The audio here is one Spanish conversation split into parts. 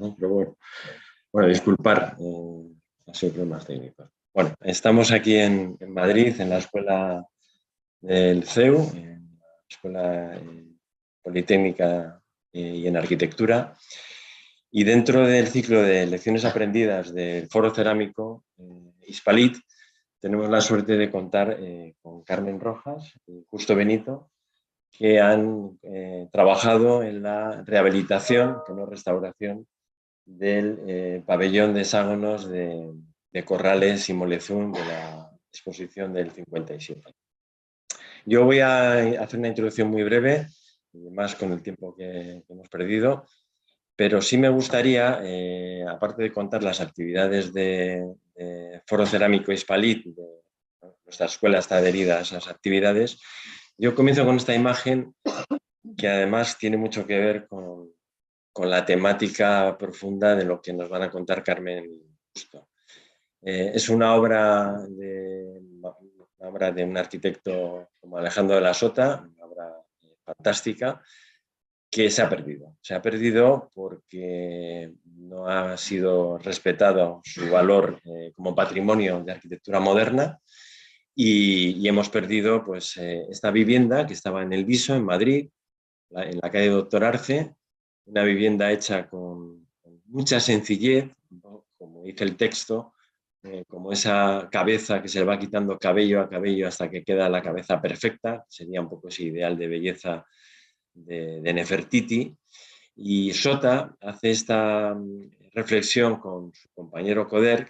¿no? Pero bueno, disculpar, ha sido problemas técnicos. Bueno, estamos aquí en Madrid, en la escuela del CEU, en la Escuela Politécnica y en Arquitectura. Y dentro del ciclo de lecciones aprendidas del Foro Cerámico Hispalit, tenemos la suerte de contar con Carmen Rojas y Justo Benito, que han trabajado en la rehabilitación, que no restauración, del pabellón de hexágonos de Corrales y Molezún de la exposición del 57. Yo voy a hacer una introducción muy breve, más con el tiempo que hemos perdido, pero sí me gustaría, aparte de contar las actividades de Foro Cerámico Hispalit, nuestra escuela está adherida a esas actividades, yo comienzo con esta imagen que además tiene mucho que ver con la temática profunda de lo que nos van a contar Carmen y Justo. Es una obra de un arquitecto como Alejandro de la Sota, una obra fantástica, que se ha perdido. Se ha perdido porque no ha sido respetado su valor como patrimonio de arquitectura moderna y hemos perdido pues, esta vivienda que estaba en El Viso, en Madrid, en la calle Doctor Arce, una vivienda hecha con mucha sencillez, ¿no? Como dice el texto, como esa cabeza que se le va quitando cabello a cabello hasta que queda la cabeza perfecta, sería un poco ese ideal de belleza de Nefertiti. Y Sota hace esta reflexión con su compañero Coder,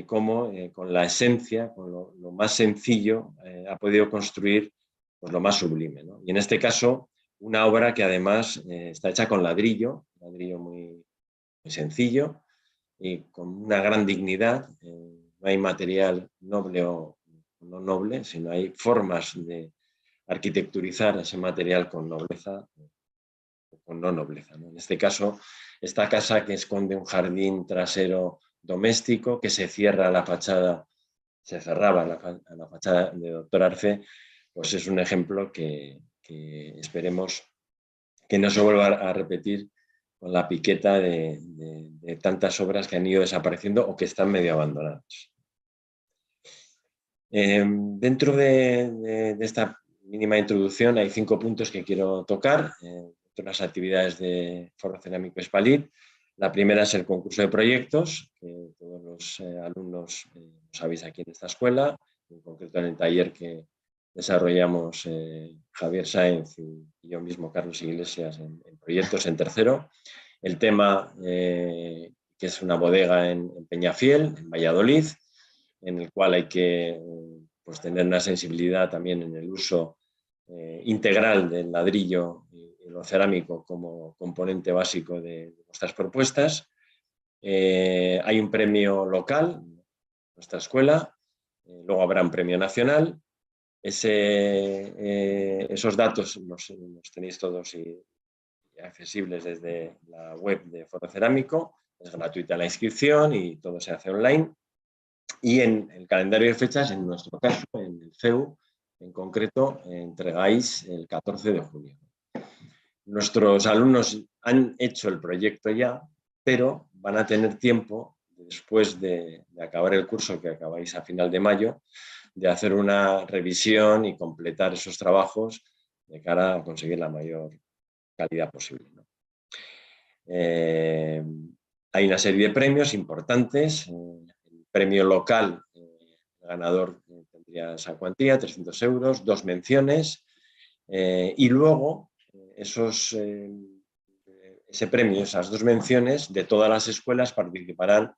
cómo con la esencia, con lo más sencillo, ha podido construir pues, lo más sublime, ¿no? Y en este caso, una obra que además está hecha con ladrillo muy, muy sencillo y con una gran dignidad. No hay material noble o no noble, sino hay formas de arquitecturizar ese material con nobleza o con no nobleza, ¿no? En este caso, esta casa que esconde un jardín trasero doméstico, que se cierra la fachada, se cerraba la fachada de Doctor Arce, pues es un ejemplo que esperemos que no se vuelva a repetir con la piqueta de tantas obras que han ido desapareciendo o que están medio abandonadas. Dentro de esta mínima introducción hay 5 puntos que quiero tocar, las actividades de Foro Cerámico Hispalit. La primera es el concurso de proyectos, que todos los alumnos lo sabéis aquí en esta escuela, en concreto en el taller que desarrollamos Javier Sáenz y yo mismo, Carlos Iglesias, en proyectos en tercero. El tema, que es una bodega en Peñafiel, en Valladolid, en el cual hay que pues, tener una sensibilidad también en el uso integral del ladrillo y lo cerámico como componente básico de nuestras propuestas. Hay un premio local en nuestra escuela, luego habrá un premio nacional. Esos datos los tenéis todos accesibles desde la web de Foro Cerámico. Es gratuita la inscripción y todo se hace online. Y en el calendario de fechas, en nuestro caso, en el CEU, en concreto, entregáis el 14 de junio. Nuestros alumnos han hecho el proyecto ya, pero van a tener tiempo, después de acabar el curso que acabáis a final de mayo, de hacer una revisión y completar esos trabajos de cara a conseguir la mayor calidad posible, ¿no? Hay una serie de premios importantes. El premio local, el ganador tendría esa cuantía, 300 euros, 2 menciones, y luego ese premio, esas 2 menciones de todas las escuelas participarán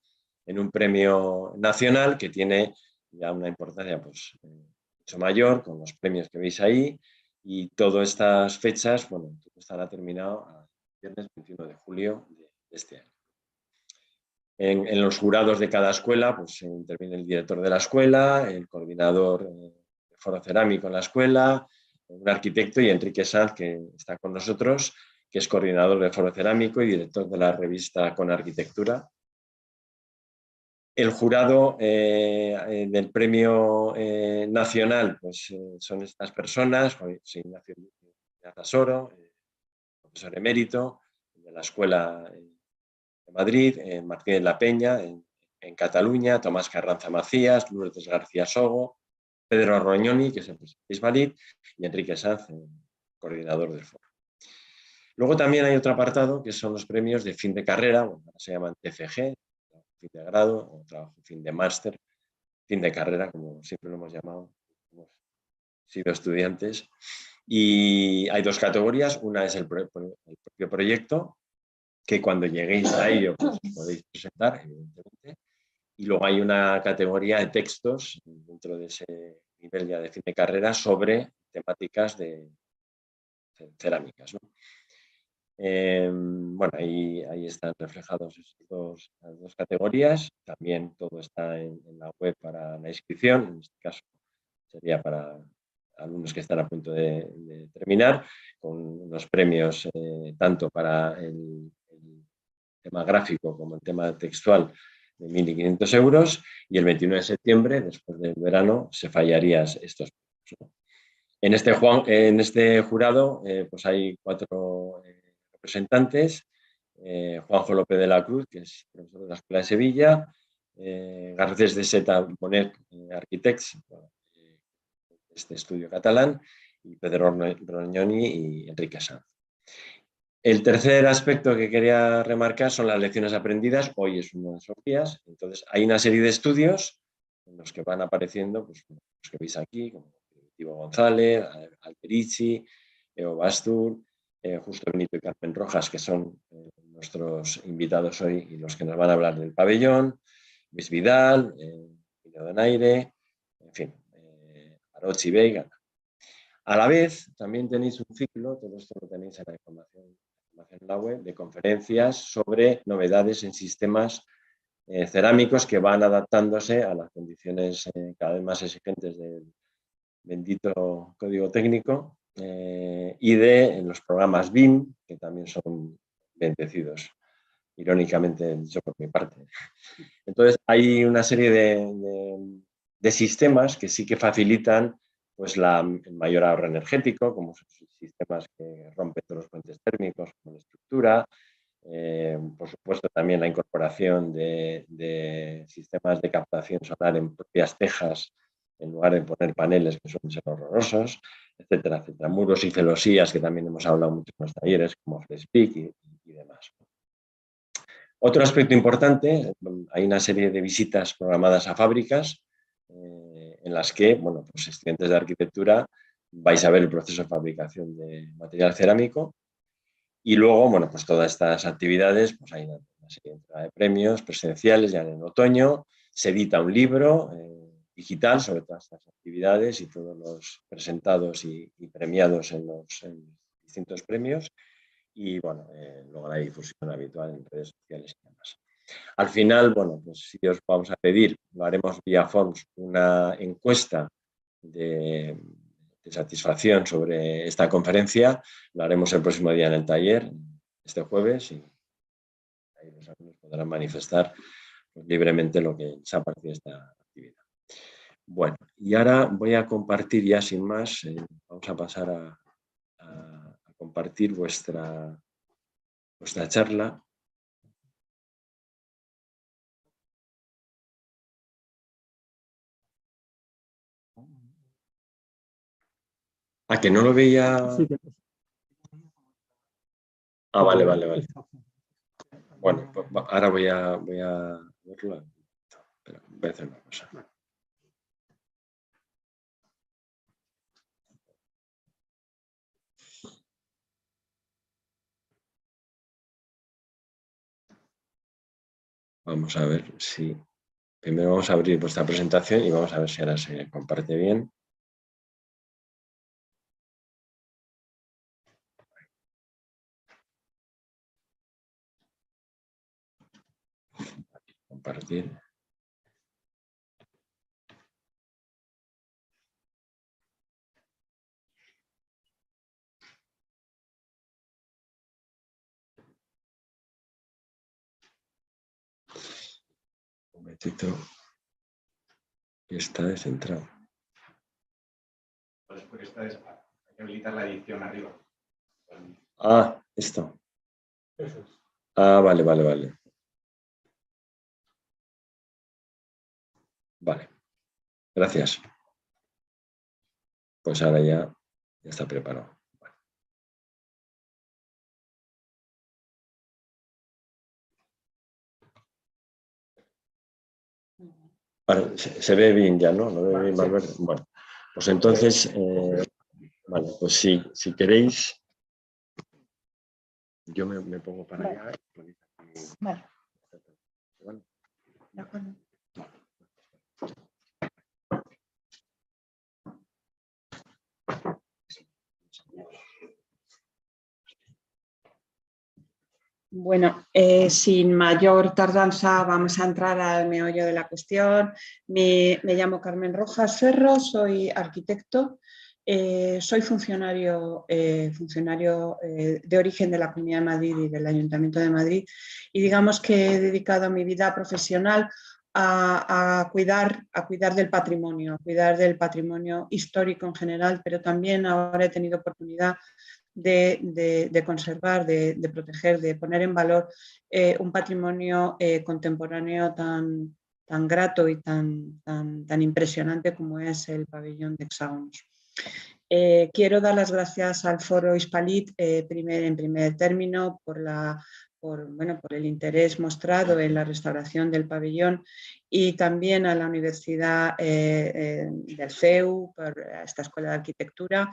en un premio nacional que tiene ya una importancia pues, mucho mayor, con los premios que veis ahí, y todas estas fechas, bueno, estará terminado el viernes 21 de julio de este año. En los jurados de cada escuela pues, interviene el director de la escuela, el coordinador de Foro Cerámico en la escuela, un arquitecto y Enrique Sanz, que está con nosotros, que es coordinador de Foro Cerámico y director de la revista Con Arquitectura. El jurado del premio nacional pues, son estas personas: José Ignacio Soro, profesor emérito de la escuela Madrid, Martínez La Peña, en Cataluña, Tomás Carranza Macías, Lourdes García Sogo, Pedro Rognoni, que es el presidente de Hispalit, y Enrique Sanz, coordinador del foro. Luego también hay otro apartado que son los premios de fin de carrera, bueno, se llaman TFG, fin de grado, o trabajo fin de máster, fin de carrera, como siempre lo hemos llamado, hemos sido estudiantes. Y hay dos categorías, una es el propio proyecto, que cuando lleguéis a ello pues, podéis presentar, evidentemente. Y luego hay una categoría de textos dentro de ese nivel ya de fin de carrera sobre temáticas de cerámicas, ¿no? Bueno, ahí están reflejados las dos categorías. También todo está en la web para la inscripción. En este caso sería para alumnos que están a punto de terminar, con los premios tanto para el tema gráfico como el tema textual de 1.500 euros, y el 29 de septiembre, después del verano, se fallarían estos premios, ¿no? En este jurado pues hay 4 representantes: Juanjo López de la Cruz, que es profesor de la Escuela de Sevilla, Garcés de Seta Bonet, Architects, este estudio catalán, y Pedro Rognoni y Enrique Sanz. El tercer aspecto que quería remarcar son las lecciones aprendidas. Hoy es uno de esos días. Entonces, hay una serie de estudios en los que van apareciendo, pues, los que veis aquí, como Ivo González, Alterici, Eo Bastur, Justo Benito y Carmen Rojas, que son nuestros invitados hoy y los que nos van a hablar del pabellón, Luis Vidal, Pino Donaire, en fin, Arochi Veiga. A la vez, también tenéis un ciclo, todo esto lo tenéis en la información en la web, de conferencias sobre novedades en sistemas cerámicos que van adaptándose a las condiciones cada vez más exigentes del bendito código técnico y de los programas BIM, que también son bendecidos, irónicamente dicho por mi parte. Entonces, hay una serie de sistemas que sí que facilitan pues, el mayor ahorro energético, como son sistemas que rompen todos los puentes térmicos, como la estructura. Por supuesto, también la incorporación de sistemas de captación solar en propias tejas, en lugar de poner paneles que suelen ser horrorosos, etcétera, etcétera. Muros y celosías, que también hemos hablado mucho en los talleres, como FlexPeak y demás. Otro aspecto importante, hay una serie de visitas programadas a fábricas en las que, bueno, pues estudiantes de arquitectura vais a ver el proceso de fabricación de material cerámico. Y luego, bueno, pues todas estas actividades, pues hay una serie de premios presenciales ya en el otoño, se edita un libro digital sobre todas estas actividades y todos los presentados y premiados en distintos premios, y bueno, luego la difusión habitual en redes sociales y demás. Al final, bueno, pues si os vamos a pedir, lo haremos vía Forms, una encuesta de satisfacción sobre esta conferencia. Lo haremos el próximo día en el taller, este jueves, y ahí los alumnos podrán manifestar pues, libremente lo que les ha parecido esta actividad. Bueno, y ahora voy a compartir ya sin más, vamos a pasar a compartir vuestra charla. ¿A que no lo veía? Ah, vale. Bueno, pues ahora voy a verlo. Pero voy a hacer una cosa. Vamos a ver si... Primero vamos a abrir vuestra presentación y vamos a ver si ahora se comparte bien. Compartir. Un momentito. Que está descentrado. Pues porque hay que habilitar la edición arriba. Ah, esto. Eso es. Ah, vale. Vale, gracias. Pues ahora ya está preparado. Vale, se ve bien ya, ¿no? ¿Lo ve bien, Valverde? Bueno, pues entonces, vale, pues si queréis, yo me pongo para allá. Vale. Bueno. De acuerdo. Bueno, sin mayor tardanza vamos a entrar al meollo de la cuestión. Me llamo Carmen Rojas Ferro, soy arquitecto, soy funcionario de origen de la Comunidad de Madrid y del Ayuntamiento de Madrid, y digamos que he dedicado mi vida profesional a cuidar del patrimonio histórico en general, pero también ahora he tenido oportunidad de conservar, de proteger, de poner en valor un patrimonio contemporáneo tan grato y tan impresionante como es el pabellón de Hexágonos. Quiero dar las gracias al Foro Hispalit en primer término por el interés mostrado en la restauración del pabellón, y también a la Universidad del CEU, por esta Escuela de Arquitectura,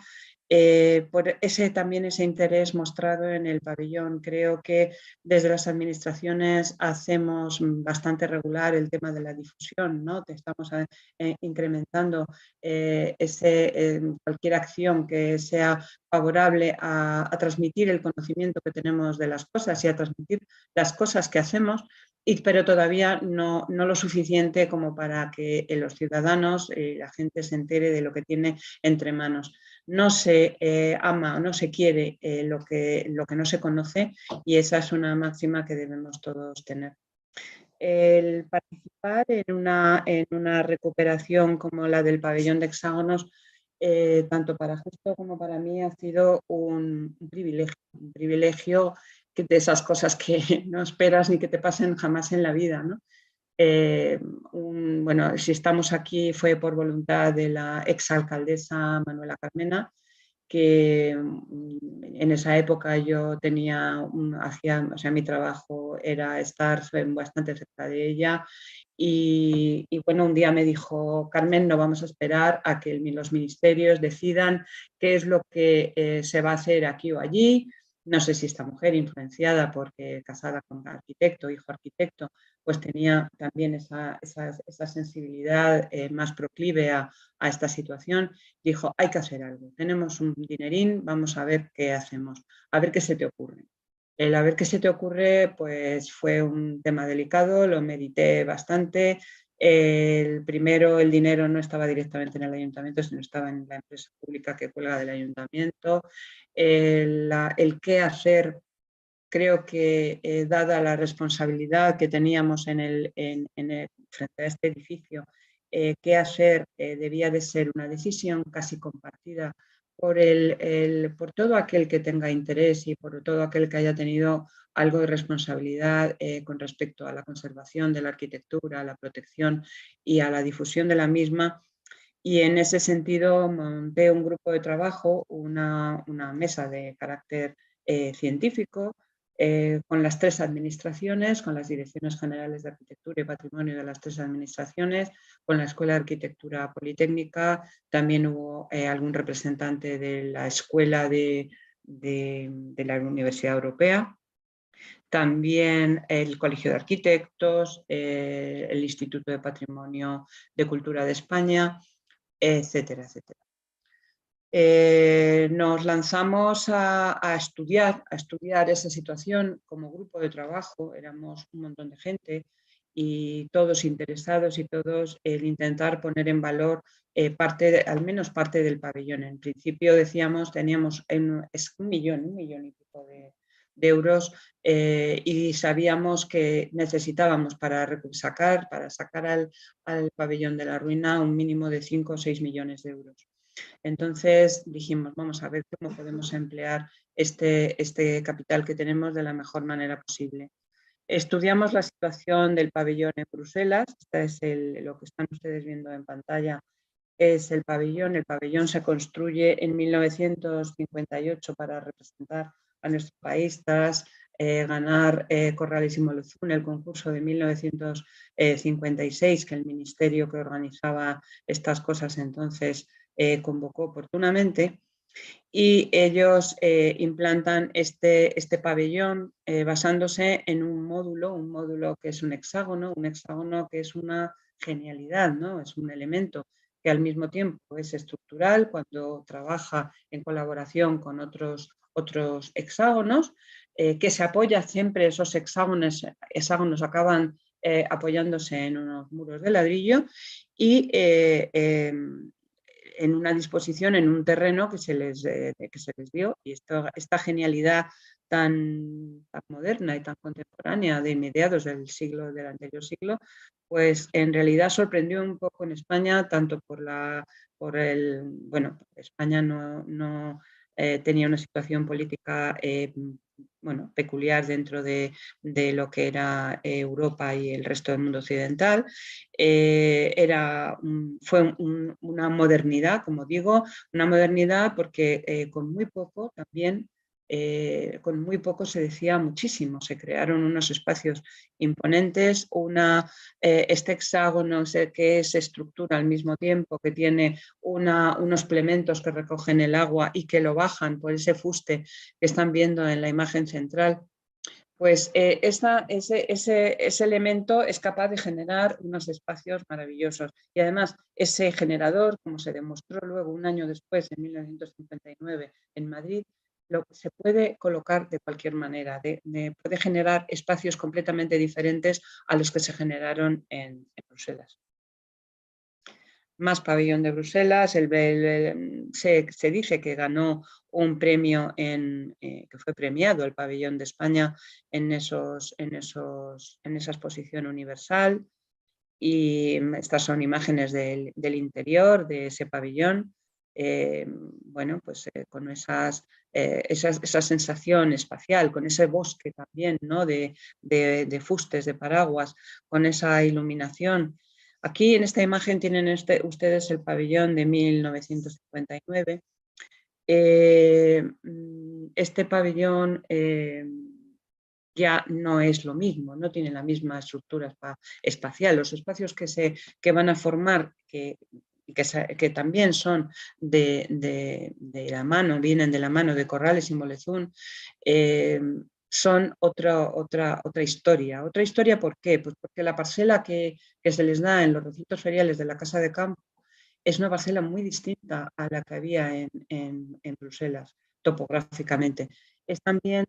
por también ese interés mostrado en el pabellón. Creo que desde las administraciones hacemos bastante regular el tema de la difusión, ¿no? Estamos incrementando cualquier acción que sea favorable a transmitir el conocimiento que tenemos de las cosas y a transmitir las cosas que hacemos, pero todavía no lo suficiente como para que los ciudadanos, la gente se entere de lo que tiene entre manos. No se ama o no se quiere lo que no se conoce, y esa es una máxima que debemos todos tener. El participar en una recuperación como la del pabellón de Hexágonos, tanto para Justo como para mí, ha sido un privilegio de esas cosas que no esperas ni que te pasen jamás en la vida, ¿no? Bueno, si estamos aquí fue por voluntad de la exalcaldesa Manuela Carmena, que en esa época yo mi trabajo era estar bastante cerca de ella, y bueno, un día me dijo: Carmen, no vamos a esperar a que los ministerios decidan qué es lo que se va a hacer aquí o allí. No sé si esta mujer, influenciada porque casada con un arquitecto, hijo arquitecto, pues tenía también esa sensibilidad más proclive a esta situación. Dijo: hay que hacer algo, tenemos un dinerín, vamos a ver qué hacemos, a ver qué se te ocurre. El a ver qué se te ocurre, pues fue un tema delicado, lo medité bastante. El dinero no estaba directamente en el ayuntamiento, sino estaba en la empresa pública que cuelga del ayuntamiento. El qué hacer, creo que dada la responsabilidad que teníamos frente a este edificio, qué hacer debía de ser una decisión casi compartida por todo aquel que tenga interés y por todo aquel que haya tenido algo de responsabilidad con respecto a la conservación de la arquitectura, a la protección y a la difusión de la misma. Y en ese sentido monté un grupo de trabajo, una mesa de carácter científico, con las tres administraciones, con las direcciones generales de arquitectura y patrimonio de las tres administraciones, con la Escuela de Arquitectura Politécnica, también hubo algún representante de la Escuela de la Universidad Europea, también el Colegio de Arquitectos, el Instituto de Patrimonio de Cultura de España, etcétera, etcétera. Nos lanzamos a estudiar esa situación como grupo de trabajo. Éramos un montón de gente y todos interesados, y todos el intentar poner en valor al menos parte del pabellón. En principio teníamos un millón y pico de euros, y sabíamos que necesitábamos para sacar al pabellón de la ruina un mínimo de 5 o 6 millones de euros. Entonces dijimos: vamos a ver cómo podemos emplear este capital que tenemos de la mejor manera posible. Estudiamos la situación del pabellón en Bruselas. Este es lo que están ustedes viendo en pantalla. Es el pabellón. El pabellón se construye en 1958 para representar a nuestro país tras ganar Corrales y Mollezún el concurso de 1956, que el ministerio que organizaba estas cosas entonces convocó oportunamente. Y ellos implantan este pabellón basándose en un módulo que es un hexágono que es una genialidad, ¿no? Es un elemento que al mismo tiempo es estructural cuando trabaja en colaboración con otros hexágonos, que se apoya siempre, esos hexágonos acaban apoyándose en unos muros de ladrillo y en una disposición, en un terreno que se les dio, y esta genialidad tan moderna y tan contemporánea de mediados del anterior siglo, pues en realidad sorprendió un poco en España, tanto bueno, España no tenía una situación política bueno, peculiar dentro de lo que era Europa y el resto del mundo occidental. Fue una modernidad, como digo, una modernidad porque con muy poco también, con muy poco se decía muchísimo. Se crearon unos espacios imponentes, este hexágono que se estructura al mismo tiempo, que tiene unos plementos que recogen el agua y que lo bajan por ese fuste que están viendo en la imagen central. Pues ese elemento es capaz de generar unos espacios maravillosos. Y además, ese generador, como se demostró luego un año después, en 1959, en Madrid, se puede colocar de cualquier manera, puede generar espacios completamente diferentes a los que se generaron en Bruselas. Más pabellón de Bruselas, se dice que ganó un premio, que fue premiado el pabellón de España en esa exposición universal, y estas son imágenes del interior de ese pabellón. Bueno, pues con esa sensación espacial, con ese bosque también, ¿no? de fustes, de paraguas, con esa iluminación. Aquí en esta imagen tienen ustedes el pabellón de 1959. Este pabellón ya no es lo mismo, no tiene la misma estructura espacial. Los espacios que van a formar, que también son de la mano, vienen de la mano de Corrales y Mollezún, son otra historia. ¿Otra historia por qué? Pues porque la parcela que se les da en los recintos feriales de la Casa de Campo es una parcela muy distinta a la que había en Bruselas, topográficamente. Es también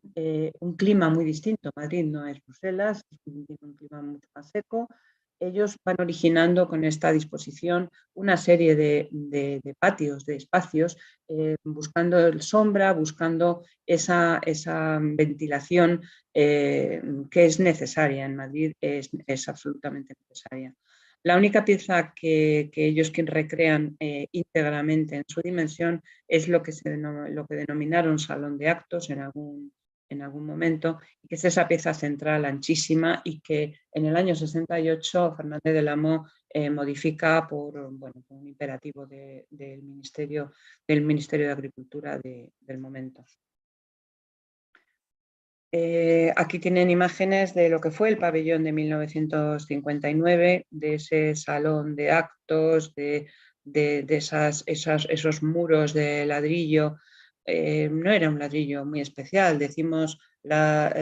un clima muy distinto. Madrid no es Bruselas, tiene un clima mucho más seco. Ellos van originando con esta disposición una serie de patios, de espacios, buscando sombra, buscando esa ventilación que es necesaria. En Madrid es absolutamente necesaria. La única pieza que ellos recrean íntegramente en su dimensión es lo que denominaron salón de actos en algún momento, y que es esa pieza central anchísima, y que en el año 68 Fernández del Amo modifica por un imperativo del Ministerio de Agricultura del momento. Aquí tienen imágenes de lo que fue el pabellón de 1959, de ese salón de actos, de esos muros de ladrillo. No era un ladrillo muy especial, decimos las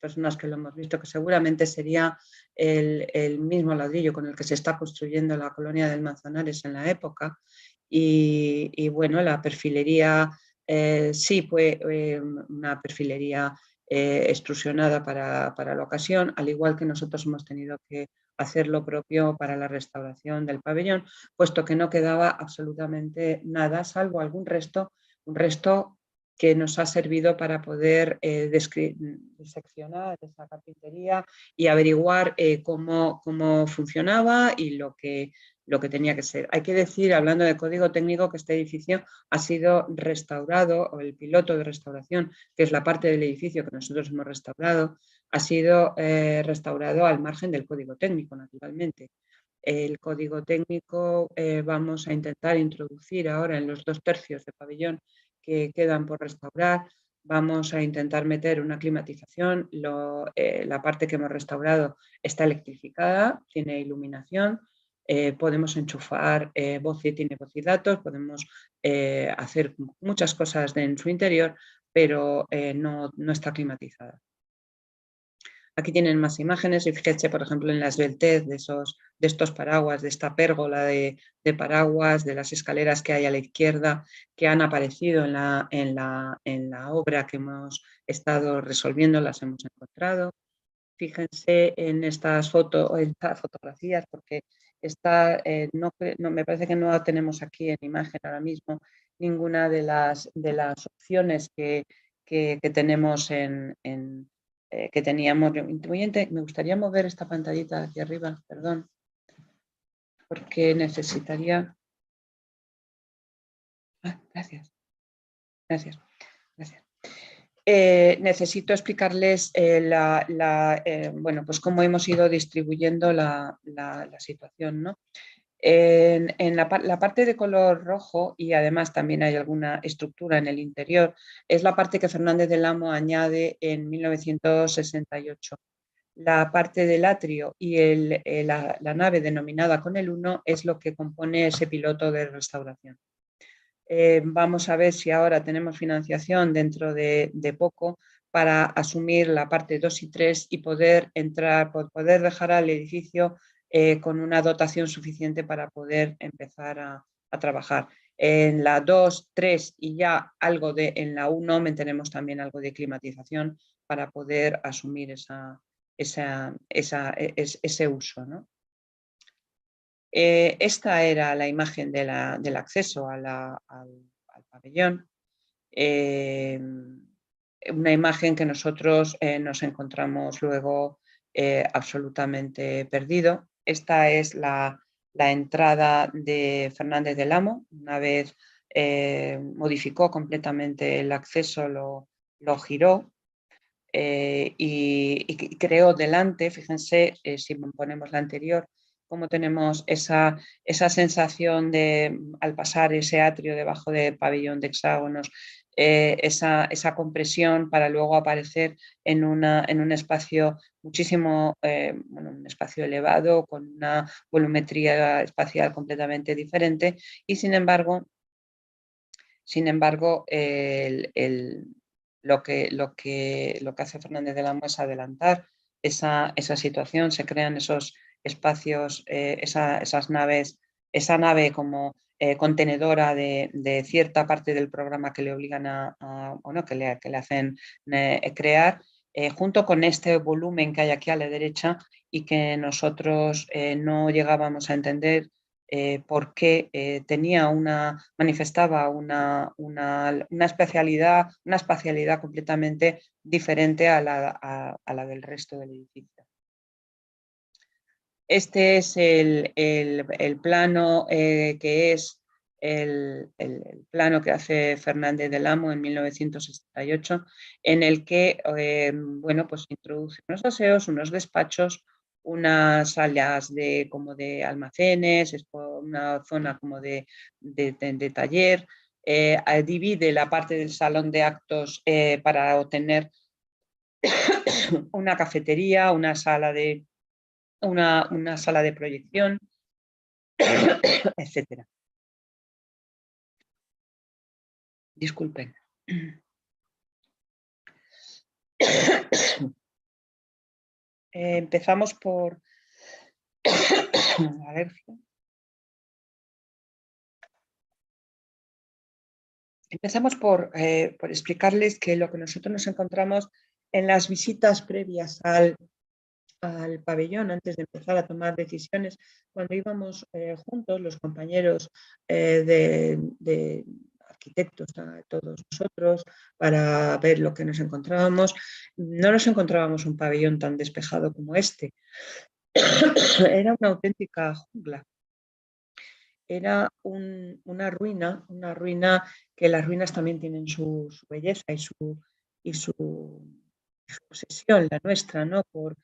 personas que lo hemos visto, que seguramente sería el mismo ladrillo con el que se está construyendo la colonia del Manzanares en la época. Y bueno, la perfilería sí fue una perfilería extrusionada para la ocasión, al igual que nosotros hemos tenido que hacer lo propio para la restauración del pabellón, puesto que no quedaba absolutamente nada, salvo algún resto, un resto que nos ha servido para poder diseccionar esa carpintería y averiguar cómo funcionaba y lo que tenía que ser. Hay que decir, hablando de código técnico, que este edificio ha sido restaurado, o el piloto de restauración, que es la parte del edificio que nosotros hemos restaurado, ha sido restaurado al margen del código técnico, naturalmente. El código técnico vamos a intentar introducir ahora en los 2/3 de pabellón que quedan por restaurar. Vamos a intentar meter una climatización. La parte que hemos restaurado está electrificada, tiene iluminación. Podemos enchufar tiene voz y datos, podemos hacer muchas cosas en su interior, pero no está climatizada. Aquí tienen más imágenes y fíjense, por ejemplo, en la esbeltez de estos paraguas, de esta pérgola de paraguas, de las escaleras que hay a la izquierda, que han aparecido en la obra que hemos estado resolviendo, las hemos encontrado. Fíjense en estas fotografías, porque me parece que no tenemos aquí en imagen ahora mismo ninguna de las opciones que tenemos que teníamos. Me gustaría mover esta pantallita aquí arriba, perdón, porque necesitaría... gracias. Necesito explicarles bueno, pues cómo hemos ido distribuyendo la situación, ¿no? En la parte de color rojo, y además también hay alguna estructura en el interior, es la parte que Fernández del Amo añade en 1968. La parte del atrio y la nave denominada con el 1 es lo que compone ese piloto de restauración. Vamos a ver si ahora tenemos financiación dentro de poco para asumir la parte 2 y 3 y poder dejar al edificio con una dotación suficiente para poder empezar a trabajar. En la 2, 3 y ya en la 1 mantenemos también algo de climatización para poder asumir ese uso, ¿no? Esta era la imagen del acceso al pabellón. Una imagen que nosotros nos encontramos luego absolutamente perdido. Esta es la entrada de Fernández del Amo. Una vez modificó completamente el acceso, lo giró y creó delante, fíjense, si ponemos la anterior, cómo tenemos esa sensación de, al pasar ese atrio debajo del pabellón de hexágonos, esa compresión para luego aparecer en un espacio muchísimo, un espacio elevado, con una volumetría espacial completamente diferente, y sin embargo lo que hace Fernández del Amo es adelantar esa situación. Se crean esos espacios, esas naves, esa nave como contenedora de cierta parte del programa que le obligan que le hacen crear, junto con este volumen que hay aquí a la derecha y que nosotros no llegábamos a entender porque manifestaba una espacialidad completamente diferente a la del resto del edificio. Este es el plano que es el plano que hace Fernández del Amo en 1968, en el que bueno, pues introduce unos aseos, unos despachos, unas salas como de almacenes, una zona como de taller, divide la parte del salón de actos para obtener una cafetería, una sala de proyección, etcétera. Disculpen. Empezamos por alergia. Empezamos por explicarles que lo que nosotros nos encontramos en las visitas previas al pabellón, antes de empezar a tomar decisiones, cuando íbamos juntos, los compañeros de arquitectos, todos nosotros, para ver lo que nos encontrábamos, no nos encontrábamos un pabellón tan despejado como este. Era una auténtica jungla. Era una ruina que las ruinas también tienen su belleza y su obsesión la nuestra, ¿no? Por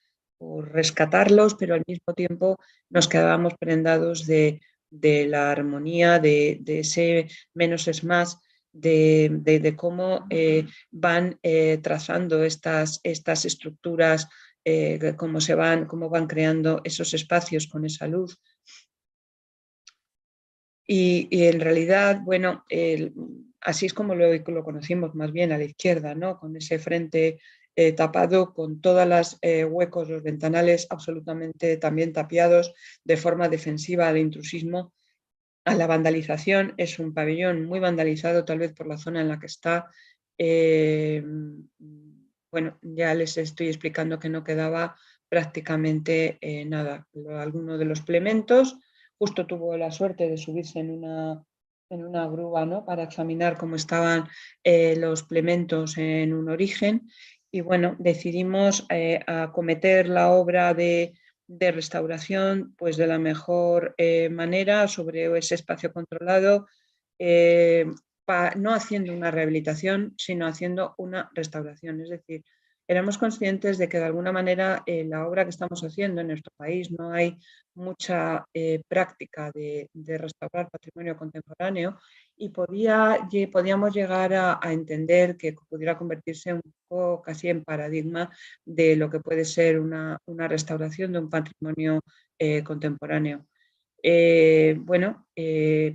rescatarlos, pero al mismo tiempo nos quedábamos prendados de la armonía, de ese menos es más, de cómo van trazando estas estructuras, cómo van creando esos espacios con esa luz. Y en realidad, bueno, así es como lo conocimos más bien a la izquierda, ¿no? Con ese frente tapado, con todos los huecos, los ventanales absolutamente también tapiados de forma defensiva al intrusismo, a la vandalización. Es un pabellón muy vandalizado, tal vez por la zona en la que está. Bueno, ya les estoy explicando que no quedaba prácticamente nada. Alguno de los plementos justo tuvo la suerte de subirse en una grúa, ¿no? Para examinar cómo estaban los plementos en un origen, y bueno, decidimos acometer la obra de restauración pues de la mejor manera sobre ese espacio controlado, no haciendo una rehabilitación, sino haciendo una restauración. Es decir, éramos conscientes de que de alguna manera la obra que estamos haciendo en nuestro país no hay mucha práctica de restaurar patrimonio contemporáneo, y podíamos llegar a entender que pudiera convertirse un poco casi en paradigma de lo que puede ser una restauración de un patrimonio contemporáneo. Bueno,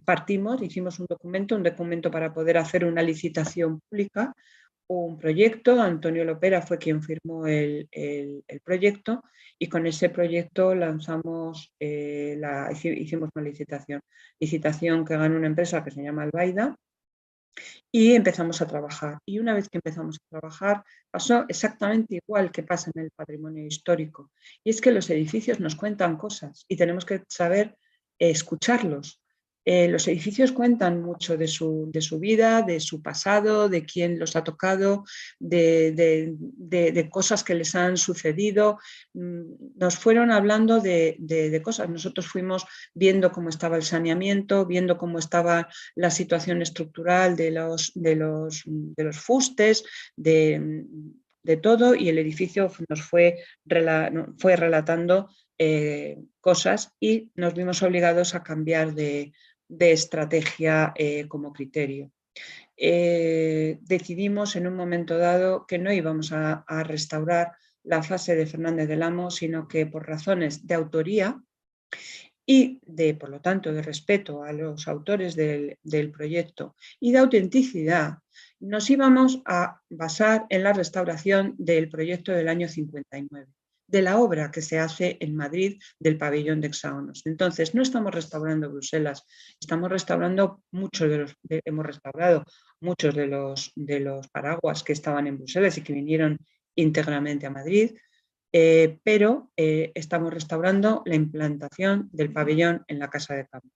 partimos, hicimos un documento para poder hacer una licitación pública, un proyecto. Antonio Lopera fue quien firmó el proyecto, y con ese proyecto lanzamos, hicimos una licitación que ganó una empresa que se llama Albaida, y empezamos a trabajar. Y una vez que empezamos a trabajar, pasó exactamente igual que pasa en el patrimonio histórico, y es que los edificios nos cuentan cosas y tenemos que saber escucharlos. Los edificios cuentan mucho de su vida, de su pasado, de quién los ha tocado, de cosas que les han sucedido. Nos fueron hablando de cosas. Nosotros fuimos viendo cómo estaba el saneamiento, viendo cómo estaba la situación estructural de los fustes, de todo, y el edificio nos fue relatando cosas, y nos vimos obligados a cambiar de estrategia como criterio. Decidimos en un momento dado que no íbamos a restaurar la fase de Fernández del Amo, sino que por razones de autoría y por lo tanto, de respeto a los autores del proyecto y de autenticidad, nos íbamos a basar en la restauración del proyecto del año 59, de la obra que se hace en Madrid del pabellón de hexágonos. Entonces, no estamos restaurando Bruselas, estamos restaurando hemos restaurado muchos de los paraguas que estaban en Bruselas y que vinieron íntegramente a Madrid. Pero estamos restaurando la implantación del pabellón en la Casa de Campo.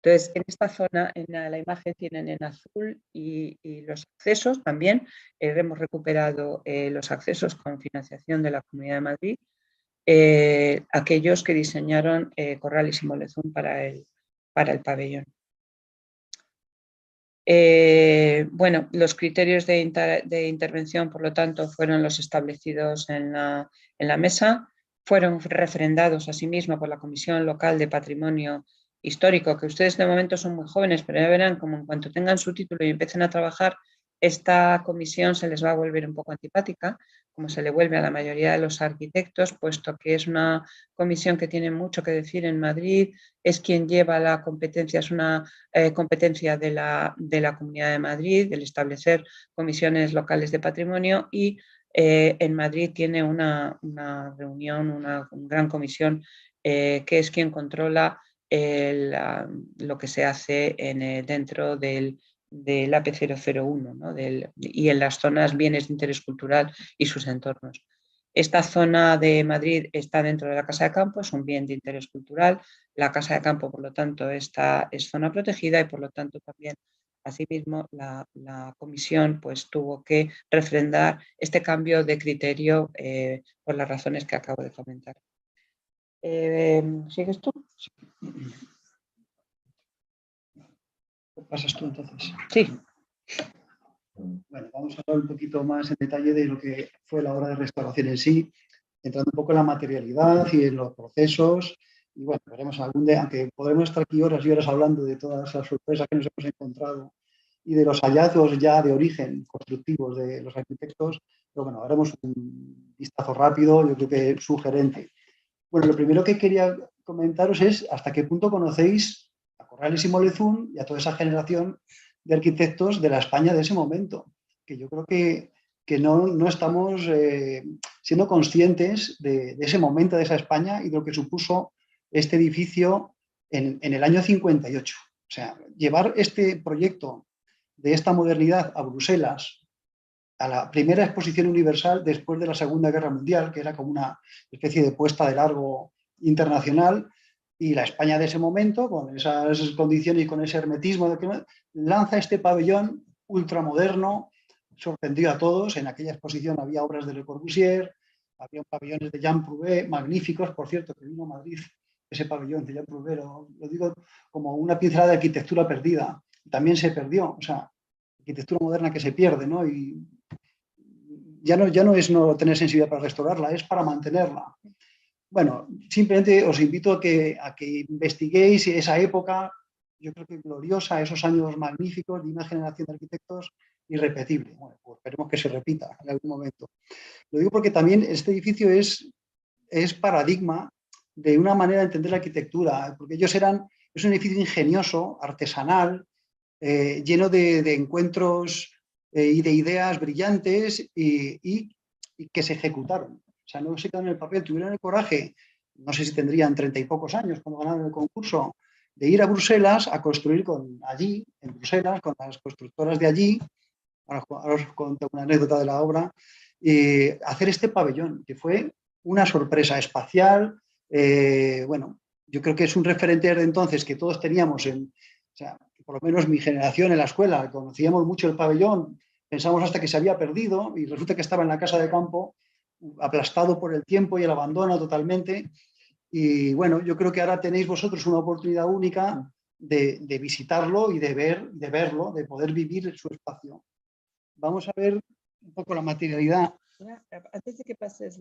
Entonces, en esta zona, en la imagen tienen en azul y los accesos también. Hemos recuperado los accesos con financiación de la Comunidad de Madrid, aquellos que diseñaron Corrales y Molezzón para el pabellón. Bueno, los criterios de intervención, por lo tanto, fueron los establecidos en la mesa, fueron refrendados asimismo por la Comisión Local de Patrimonio Histórico, que ustedes de momento son muy jóvenes, pero ya verán como en cuanto tengan su título y empiecen a trabajar, esta comisión se les va a volver un poco antipática, como se le vuelve a la mayoría de los arquitectos, puesto que es una comisión que tiene mucho que decir en Madrid, es quien lleva la competencia, es una competencia de la Comunidad de Madrid, del establecer comisiones locales de patrimonio, y en Madrid tiene una reunión, una gran comisión que es quien controla lo que se hace dentro del AP001, ¿no? Y en las zonas bienes de interés cultural y sus entornos. Esta zona de Madrid está dentro de la Casa de Campo, es un bien de interés cultural. La Casa de Campo, por lo tanto, es zona protegida, y por lo tanto también, asimismo, la comisión pues, tuvo que refrendar este cambio de criterio por las razones que acabo de comentar. ¿Sigues tú? ¿Pasas tú entonces? Sí. Bueno, vamos a hablar un poquito más en detalle de lo que fue la obra de restauración en sí, entrando un poco en la materialidad y en los procesos. Y bueno, veremos algún día, aunque podremos estar aquí horas y horas hablando de todas las sorpresas que nos hemos encontrado y de los hallazgos ya de origen constructivos de los arquitectos, pero bueno, haremos un vistazo rápido, yo creo que sugerente. Bueno, lo primero que quería comentaros es hasta qué punto conocéis a Corrales y Molezzún y a toda esa generación de arquitectos de la España de ese momento, que yo creo que no estamos siendo conscientes de ese momento, de esa España y de lo que supuso este edificio en el año 58. O sea, llevar este proyecto de esta modernidad a Bruselas, a la primera exposición universal después de la Segunda Guerra Mundial, que era como una especie de puesta de largo internacional, y la España de ese momento, con esas condiciones y con ese hermetismo, lanza este pabellón ultramoderno, sorprendió a todos. En aquella exposición había obras de Le Corbusier, había pabellones de Jean Prouvé, magníficos, por cierto, que vino a Madrid ese pabellón de Jean Prouvé, lo digo como una pincelada de arquitectura perdida, también se perdió, o sea, arquitectura moderna que se pierde, ¿no? Y ya no es no tener sensibilidad para restaurarla, es para mantenerla. Bueno, simplemente os invito a que investiguéis esa época, yo creo que gloriosa, esos años magníficos de una generación de arquitectos irrepetible. Bueno, pues esperemos que se repita en algún momento. Lo digo porque también este edificio es paradigma de una manera de entender la arquitectura, porque es un edificio ingenioso, artesanal, lleno de encuentros y de ideas brillantes y que se ejecutaron. O sea, no se quedaron en el papel, tuvieron el coraje, no sé si tendrían 30 y pocos años cuando ganaron el concurso, de ir a Bruselas a construir allí, en Bruselas, con las constructoras de allí, ahora os cuento una anécdota de la obra, hacer este pabellón, que fue una sorpresa espacial. Bueno, yo creo que es un referente desde entonces que todos teníamos o sea, por lo menos mi generación en la escuela, conocíamos mucho el pabellón, pensamos hasta que se había perdido y resulta que estaba en la casa de campo, aplastado por el tiempo y el abandono totalmente. Y bueno, yo creo que ahora tenéis vosotros una oportunidad única de visitarlo y de verlo, de poder vivir en su espacio. Vamos a ver un poco la materialidad. Antes de que pases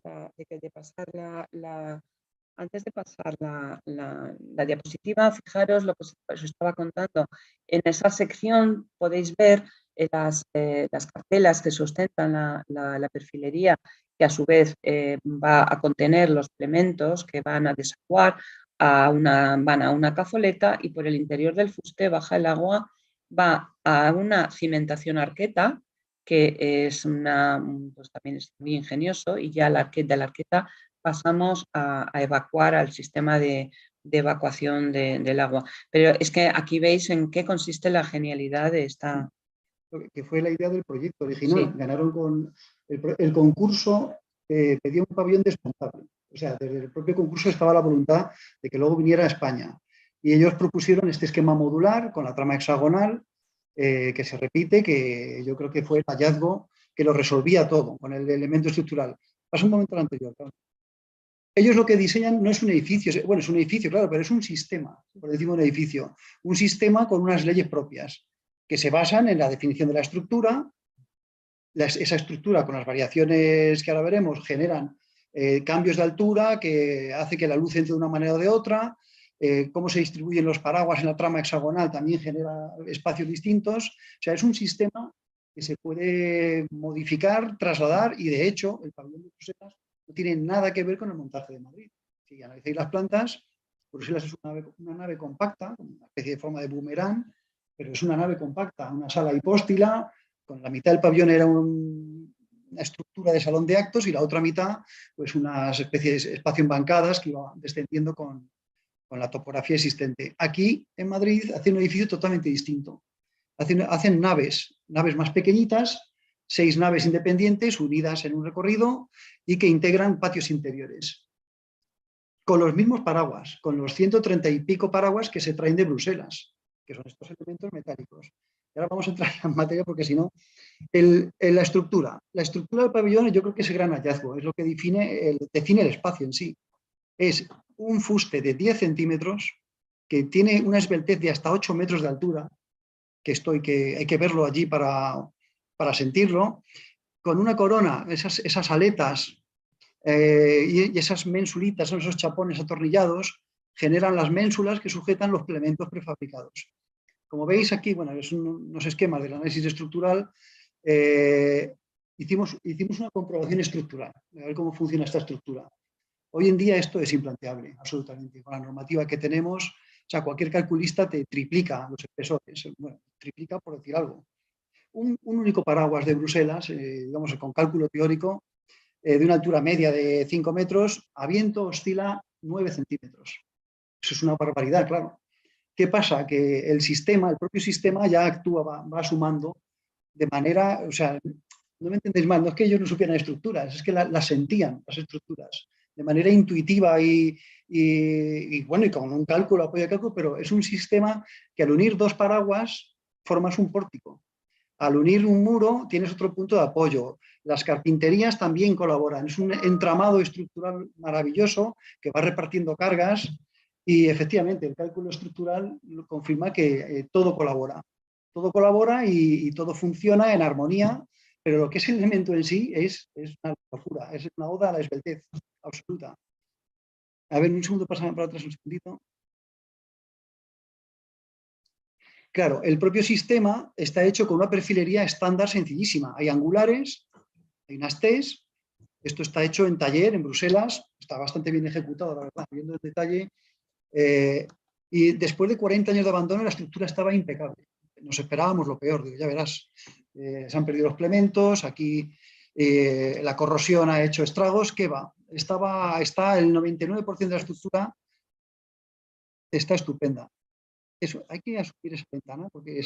antes de pasar la diapositiva, fijaros lo que os estaba contando. En esa sección podéis ver las cartelas que sustentan la perfilería, que a su vez va a contener los elementos que van a desaguar, van a una cazoleta y por el interior del fuste baja el agua, va a una cimentación arqueta, que es pues también es muy ingenioso, y ya de la arqueta pasamos a evacuar al sistema de evacuación del agua. Pero es que aquí veis en qué consiste la genialidad de esta... Que fue la idea del proyecto original. Sí. Ganaron con el concurso, pedía un pabellón desmontable. O sea, desde el propio concurso estaba la voluntad de que luego viniera a España. Y ellos propusieron este esquema modular con la trama hexagonal, que se repite, que yo creo que fue el hallazgo que lo resolvía todo con el elemento estructural. Pasa un momento al anterior, claro. Ellos lo que diseñan no es un edificio, bueno, es un edificio, claro, pero es un sistema, por decir un edificio, un sistema con unas leyes propias que se basan en la definición de la estructura. Esa estructura, con las variaciones que ahora veremos, generan cambios de altura que hace que la luz entre de una manera o de otra. Cómo se distribuyen los paraguas en la trama hexagonal también genera espacios distintos. O sea, es un sistema que se puede modificar, trasladar, y de hecho el pabellón de Bruselas no tiene nada que ver con el montaje de Madrid. Si analizáis las plantas, Bruselas es una nave compacta, una especie de forma de boomerang, pero es una nave compacta, una sala hipóstila, con la mitad del pabellón era una estructura de salón de actos y la otra mitad, pues unas especies de espacio en bancadas que iba descendiendo con la topografía existente. Aquí, en Madrid, hacen un edificio totalmente distinto. Hacen naves más pequeñitas, 6 naves independientes unidas en un recorrido y que integran patios interiores. Con los mismos paraguas, con los 130 y pico paraguas que se traen de Bruselas, que son estos elementos metálicos. Y ahora vamos a entrar en materia porque si no, la estructura del pabellón yo creo que es el gran hallazgo, es lo que define el espacio en sí. Es un fuste de 10 centímetros que tiene una esbeltez de hasta 8 metros de altura, que hay que verlo allí para para sentirlo, con una corona, esas aletas y esas mensulitas, esos chapones atornillados, generan las ménsulas que sujetan los plementos prefabricados. Como veis aquí, bueno, es unos esquemas del análisis estructural. Hicimos una comprobación estructural, a ver cómo funciona esta estructura. Hoy en día esto es implanteable, absolutamente. Con la normativa que tenemos, o sea, cualquier calculista te triplica los espesores, bueno, triplica por decir algo. Un único paraguas de Bruselas, digamos, con cálculo teórico, de una altura media de 5 metros, a viento oscila 9 centímetros. Eso es una barbaridad, claro. ¿Qué pasa? Que el propio sistema ya actúa, va sumando de manera, o sea, no me entendéis mal, no es que ellos no supieran estructuras, es que las sentían, las estructuras, de manera intuitiva y bueno, y con un cálculo, apoyo de cálculo, pero es un sistema que al unir dos paraguas formas un pórtico. Al unir un muro tienes otro punto de apoyo. Las carpinterías también colaboran. Es un entramado estructural maravilloso que va repartiendo cargas y efectivamente el cálculo estructural confirma que todo colabora. Todo colabora y todo funciona en armonía, pero lo que es el elemento en sí es una locura, es una oda a la esbeltez absoluta. A ver, un segundo, pasamos para atrás un segundito. Claro, el propio sistema está hecho con una perfilería estándar sencillísima. Hay angulares, hay unas T's. Esto está hecho en taller, en Bruselas. Está bastante bien ejecutado, la verdad, viendo el detalle. Y después de 40 años de abandono, la estructura estaba impecable. Nos esperábamos lo peor, digo, ya verás. Se han perdido los plementos, aquí la corrosión ha hecho estragos. ¿Qué va? Está el 99% de la estructura, está estupenda. Eso, hay que asumir esa ventana porque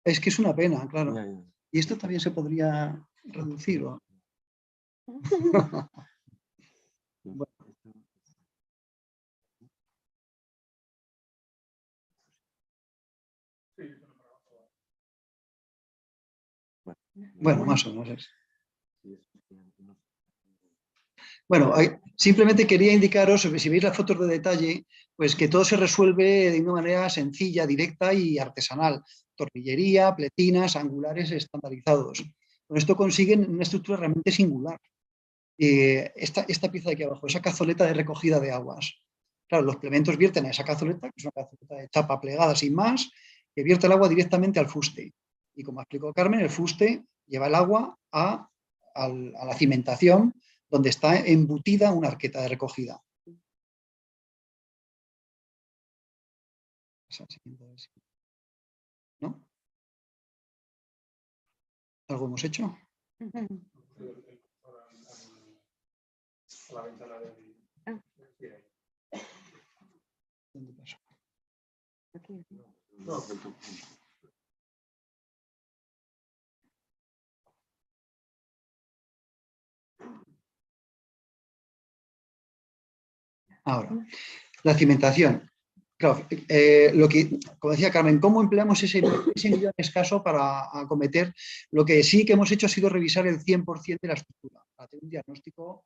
es que es una pena, claro. Y esto también se podría reducir. ¿O? Bueno, más o menos. Bueno, simplemente quería indicaros, si veis las fotos de detalle, pues que todo se resuelve de una manera sencilla, directa y artesanal. Tornillería, pletinas, angulares estandarizados. Con esto consiguen una estructura realmente singular. Esta pieza de aquí abajo, esa cazoleta de recogida de aguas. Claro, los plementos vierten a esa cazoleta, que es una cazoleta de chapa plegada sin más, que vierte el agua directamente al fuste. Y como explicó Carmen, el fuste lleva el agua a la cimentación, donde está embutida una arqueta de recogida. ¿No? ¿Algo hemos hecho? ¿Dónde pasó? Ahora, la cimentación. Claro, como decía Carmen, ¿cómo empleamos ese millón escaso para acometer? Lo que sí que hemos hecho ha sido revisar el 100% de la estructura, para tener un diagnóstico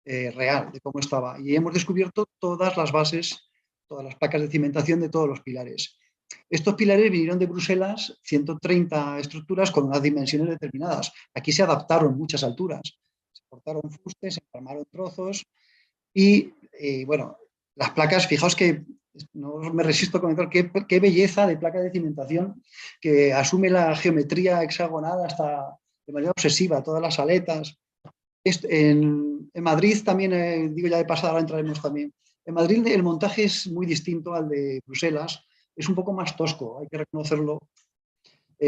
real de cómo estaba. Y hemos descubierto todas las bases, todas las placas de cimentación de todos los pilares. Estos pilares vinieron de Bruselas, 130 estructuras con unas dimensiones determinadas. Aquí se adaptaron muchas alturas. Se cortaron fustes, se empalmaron trozos y, bueno, las placas, fijaos que no me resisto a comentar qué belleza de placa de cimentación que asume la geometría hexagonal hasta de manera obsesiva, todas las aletas. En Madrid también, digo ya de pasada, ahora entraremos también. En Madrid el montaje es muy distinto al de Bruselas, es un poco más tosco, hay que reconocerlo.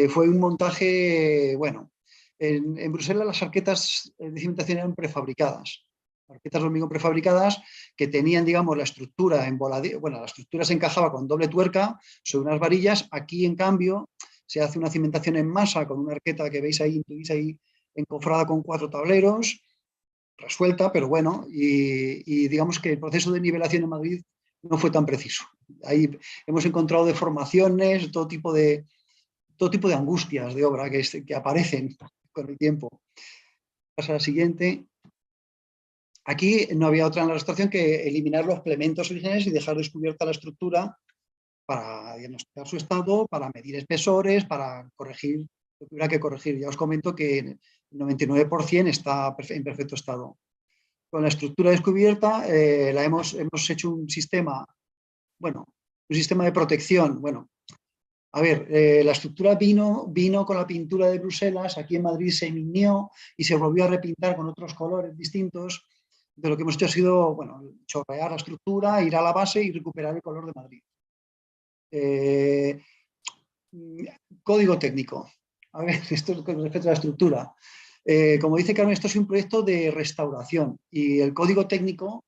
Fue un montaje, bueno, en Bruselas las arquetas de cimentación eran prefabricadas. Arquetas de hormigón prefabricadas que tenían, digamos, la estructura emboladilla. Bueno, la estructura se encajaba con doble tuerca sobre unas varillas. Aquí, en cambio, se hace una cimentación en masa con una arqueta que veis ahí, intuís ahí, encofrada con 4 tableros, resuelta, pero bueno, y digamos que el proceso de nivelación en Madrid no fue tan preciso. Ahí hemos encontrado deformaciones, todo tipo de angustias de obra que aparecen con el tiempo. Pasa a la siguiente. Aquí no había otra en la restauración que eliminar los plementos originales y dejar descubierta la estructura para diagnosticar su estado, para medir espesores, para corregir lo que hubiera que corregir. Ya os comento que el 99% está en perfecto estado. Con la estructura descubierta hemos hecho un sistema, bueno, un sistema de protección. Bueno, a ver, la estructura vino con la pintura de Bruselas, aquí en Madrid se minió y se volvió a repintar con otros colores distintos. De lo que hemos hecho ha sido, bueno, chorrear la estructura, ir a la base y recuperar el color de Madrid. Código técnico. A ver, esto es con respecto a la estructura. Como dice Carmen, esto es un proyecto de restauración y el código técnico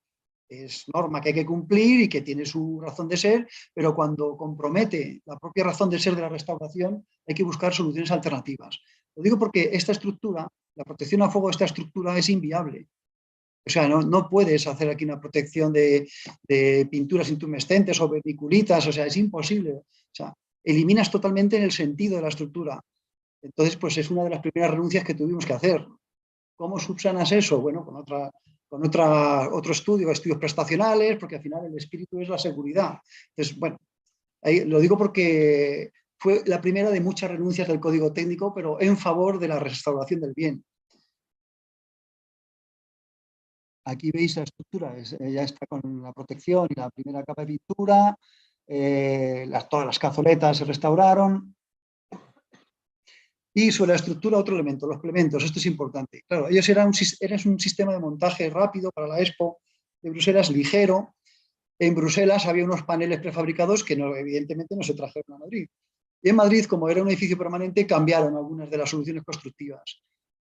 es norma que hay que cumplir y que tiene su razón de ser, pero cuando compromete la propia razón de ser de la restauración hay que buscar soluciones alternativas. Lo digo porque esta estructura, la protección a fuego de esta estructura es inviable. O sea, no puedes hacer aquí una protección de pinturas intumescentes o vermiculitas, o sea, es imposible. O sea, eliminas totalmente el sentido de la estructura. Entonces, pues es una de las primeras renuncias que tuvimos que hacer. ¿Cómo subsanas eso? Bueno, con otro estudio, estudios prestacionales, porque al final el espíritu es la seguridad. Entonces, bueno, ahí lo digo porque fue la primera de muchas renuncias del código técnico, pero en favor de la restauración del bien. Aquí veis la estructura, ya está con la protección y la primera capa de pintura, todas las cazoletas se restauraron. Y sobre la estructura, otro elemento, los plementos, esto es importante. Claro, ellos eran un sistema de montaje rápido para la Expo de Bruselas, ligero. En Bruselas había unos paneles prefabricados que evidentemente no se trajeron a Madrid. Y en Madrid, como era un edificio permanente, cambiaron algunas de las soluciones constructivas.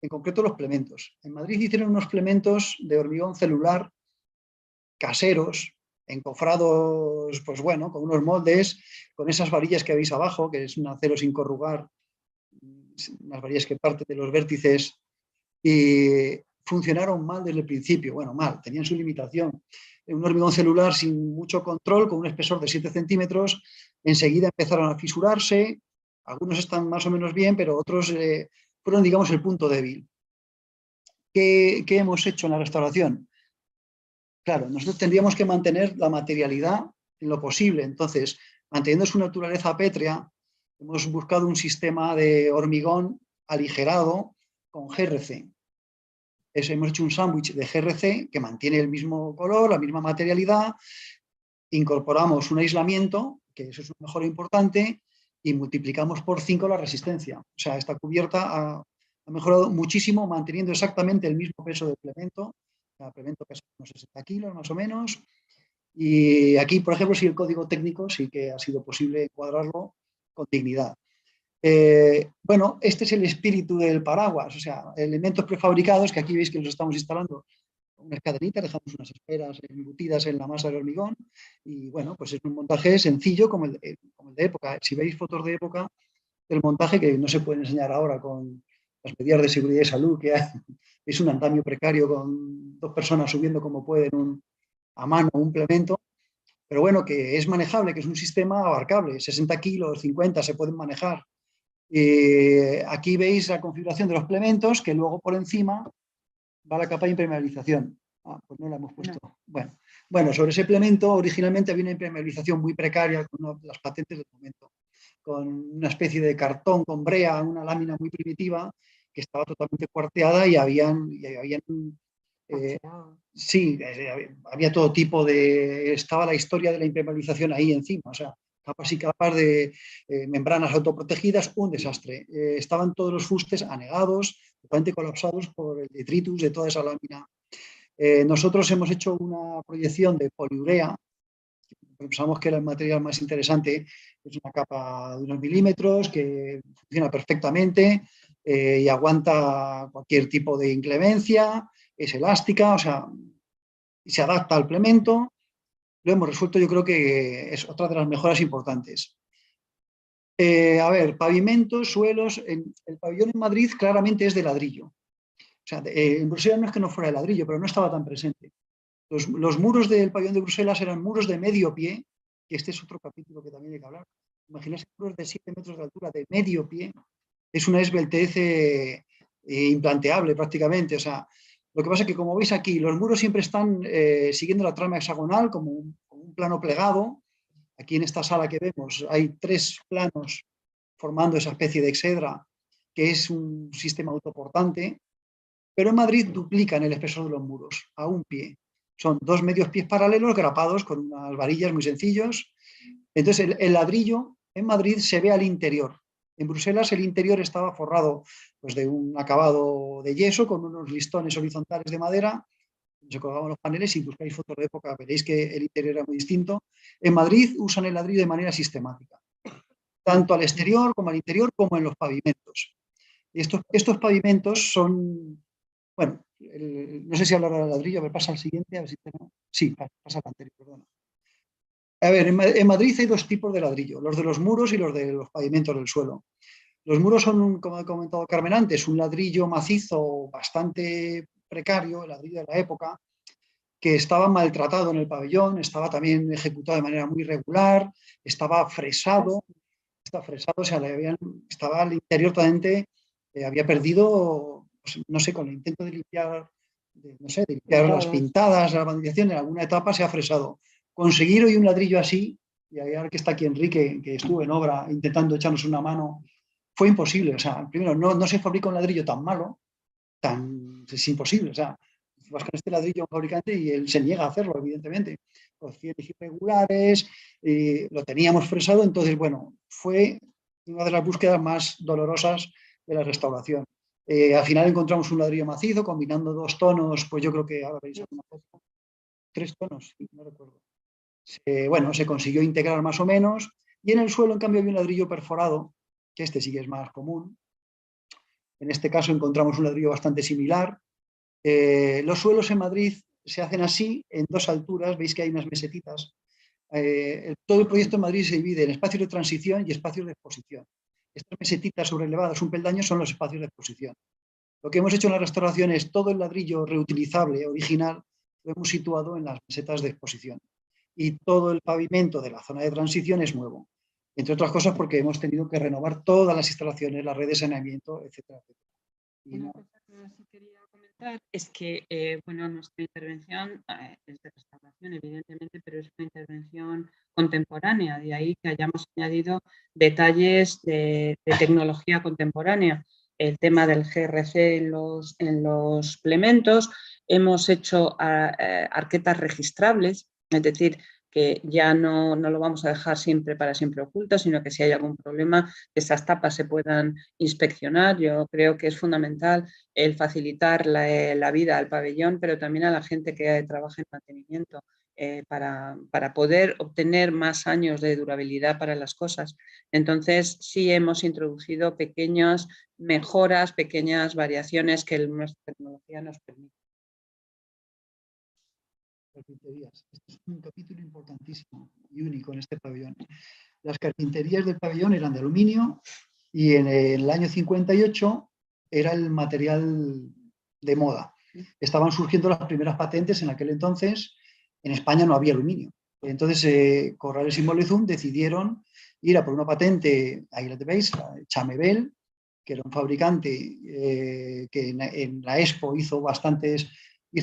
En concreto, los plementos. En Madrid hicieron unos plementos de hormigón celular caseros, encofrados, pues bueno, con unos moldes, con esas varillas que veis abajo, que es un acero sin corrugar, unas varillas que parten de los vértices, y funcionaron mal desde el principio. Bueno, mal, tenían su limitación. Un hormigón celular sin mucho control, con un espesor de 7 centímetros, enseguida empezaron a fisurarse, algunos están más o menos bien, pero otros fueron, digamos, el punto débil. ¿Qué hemos hecho en la restauración? Claro, nosotros tendríamos que mantener la materialidad en lo posible. Entonces, manteniendo su naturaleza pétrea, hemos buscado un sistema de hormigón aligerado con GRC. Hemos hecho un sándwich de GRC que mantiene el mismo color, la misma materialidad. Incorporamos un aislamiento, que eso es una mejora importante, y multiplicamos por 5 la resistencia. O sea, esta cubierta ha mejorado muchísimo, manteniendo exactamente el mismo peso del plemento. El plemento pesa unos 60 kilos más o menos. Y aquí, por ejemplo, sí el código técnico sí que ha sido posible encuadrarlo con dignidad. Bueno, este es el espíritu del paraguas, o sea, elementos prefabricados que aquí veis que los estamos instalando con unas cadenitas, dejamos unas esferas embutidas en la masa del hormigón y bueno, pues es un montaje sencillo como el de época. Si veis fotos de época del montaje, que no se pueden enseñar ahora con las medidas de seguridad y salud, que es un andamio precario con 2 personas subiendo como pueden a mano un plemento, pero bueno, que es manejable, que es un sistema abarcable, 60 kilos, 50 se pueden manejar. Aquí veis la configuración de los plementos, que luego por encima va la capa de impermeabilización. Pues no la hemos puesto. Bueno, sobre ese plemento originalmente había una impermeabilización muy precaria con las patentes del momento, con una especie de cartón con brea, una lámina muy primitiva que estaba totalmente cuarteada y habían sí, había todo tipo de... Estaba la historia de la impermeabilización ahí encima, o sea, capas y capas de membranas autoprotegidas, un desastre. Estaban todos los fustes anegados, totalmente colapsados por el detritus de toda esa lámina. Nosotros hemos hecho una proyección de poliurea, pensamos que era el material más interesante, es una capa de unos milímetros que funciona perfectamente y aguanta cualquier tipo de inclemencia, es elástica, o sea, se adapta al plemento. Lo hemos resuelto, yo creo que es otra de las mejoras importantes. A ver, pavimentos, suelos. El pabellón en Madrid claramente es de ladrillo. O sea, en Bruselas no es que no fuera de ladrillo, pero no estaba tan presente. Los muros del pabellón de Bruselas eran muros de medio pie, que este es otro capítulo que también hay que hablar. Imaginarse muros de 7 metros de altura de medio pie. Es una esbeltez implanteable prácticamente. O sea, lo que pasa es que, como veis aquí, los muros siempre están siguiendo la trama hexagonal como un plano plegado Aquí en esta sala que vemos hay 3 planos formando esa especie de exedra, que es un sistema autoportante, pero en Madrid duplican el espesor de los muros a un pie. Son 2 medios pies paralelos grapados con unas varillas muy sencillos. Entonces el ladrillo en Madrid se ve al interior. En Bruselas el interior estaba forrado pues, de un acabado de yeso con unos listones horizontales de madera. Se colgaban los paneles. Si buscáis fotos de época veréis que el interior era muy distinto. En Madrid usan el ladrillo de manera sistemática, tanto al exterior como al interior, como en los pavimentos. Estos pavimentos son, bueno, no sé si hablar del ladrillo, a ver, pasa al siguiente, a ver si tengo. Sí, pasa al anterior, perdona. A ver, en Madrid hay 2 tipos de ladrillo, los de los muros y los de los pavimentos del suelo. Los muros son, como ha comentado Carmen antes, un ladrillo macizo bastante precario, el ladrillo de la época, que estaba maltratado en el pabellón, estaba también ejecutado de manera muy irregular, estaba fresado, o sea, estaba al interior totalmente, había perdido, pues, no sé, con el intento de limpiar, de limpiar las pintadas, la bandización, en alguna etapa se ha fresado. Conseguir hoy un ladrillo así, y ahora que está aquí Enrique, que estuvo en obra intentando echarnos una mano, fue imposible. O sea, primero, no se fabrica un ladrillo tan malo, es imposible. O sea, vas con este ladrillo a un fabricante y él se niega a hacerlo, evidentemente. Cocientes irregulares, lo teníamos fresado, entonces, bueno, fue una de las búsquedas más dolorosas de la restauración. Al final encontramos un ladrillo macizo, combinando 2 tonos, pues yo creo que ahora veis una foto, 3 tonos, no recuerdo. Bueno, se consiguió integrar más o menos, y en el suelo, en cambio, había un ladrillo perforado, que este sí que es más común. En este caso encontramos un ladrillo bastante similar. Los suelos en Madrid se hacen así, en 2 alturas, veis que hay unas mesetitas. Todo el proyecto en Madrid se divide en espacios de transición y espacios de exposición. Estas mesetitas sobrelevadas, un peldaño, son los espacios de exposición. Lo que hemos hecho en la restauración es todo el ladrillo reutilizable, original, lo hemos situado en las mesetas de exposición. Y todo el pavimento de la zona de transición es nuevo. Entre otras cosas porque hemos tenido que renovar todas las instalaciones, la red de saneamiento, etcétera, etcétera. Una cosa que sí quería comentar es que, bueno, nuestra intervención es de restauración, evidentemente, pero es una intervención contemporánea, de ahí que hayamos añadido detalles de tecnología contemporánea. El tema del GRC en los plementos, hemos hecho arquetas registrables, es decir, que ya no lo vamos a dejar para siempre oculto, sino que si hay algún problema, esas tapas se puedan inspeccionar. Yo creo que es fundamental el facilitar la vida al pabellón, pero también a la gente que trabaja en mantenimiento, para poder obtener más años de durabilidad para las cosas. Entonces, sí hemos introducido pequeñas mejoras, pequeñas variaciones que nuestra tecnología nos permite. Carpinterías. Este es un capítulo importantísimo y único en este pabellón. Las carpinterías del pabellón eran de aluminio y en el año 58 era el material de moda. Estaban surgiendo las primeras patentes en aquel entonces. En España no había aluminio. Entonces Corrales y Mollezum decidieron ir a por una patente, ahí la veis, Chamebel, que era un fabricante que en la Expo hizo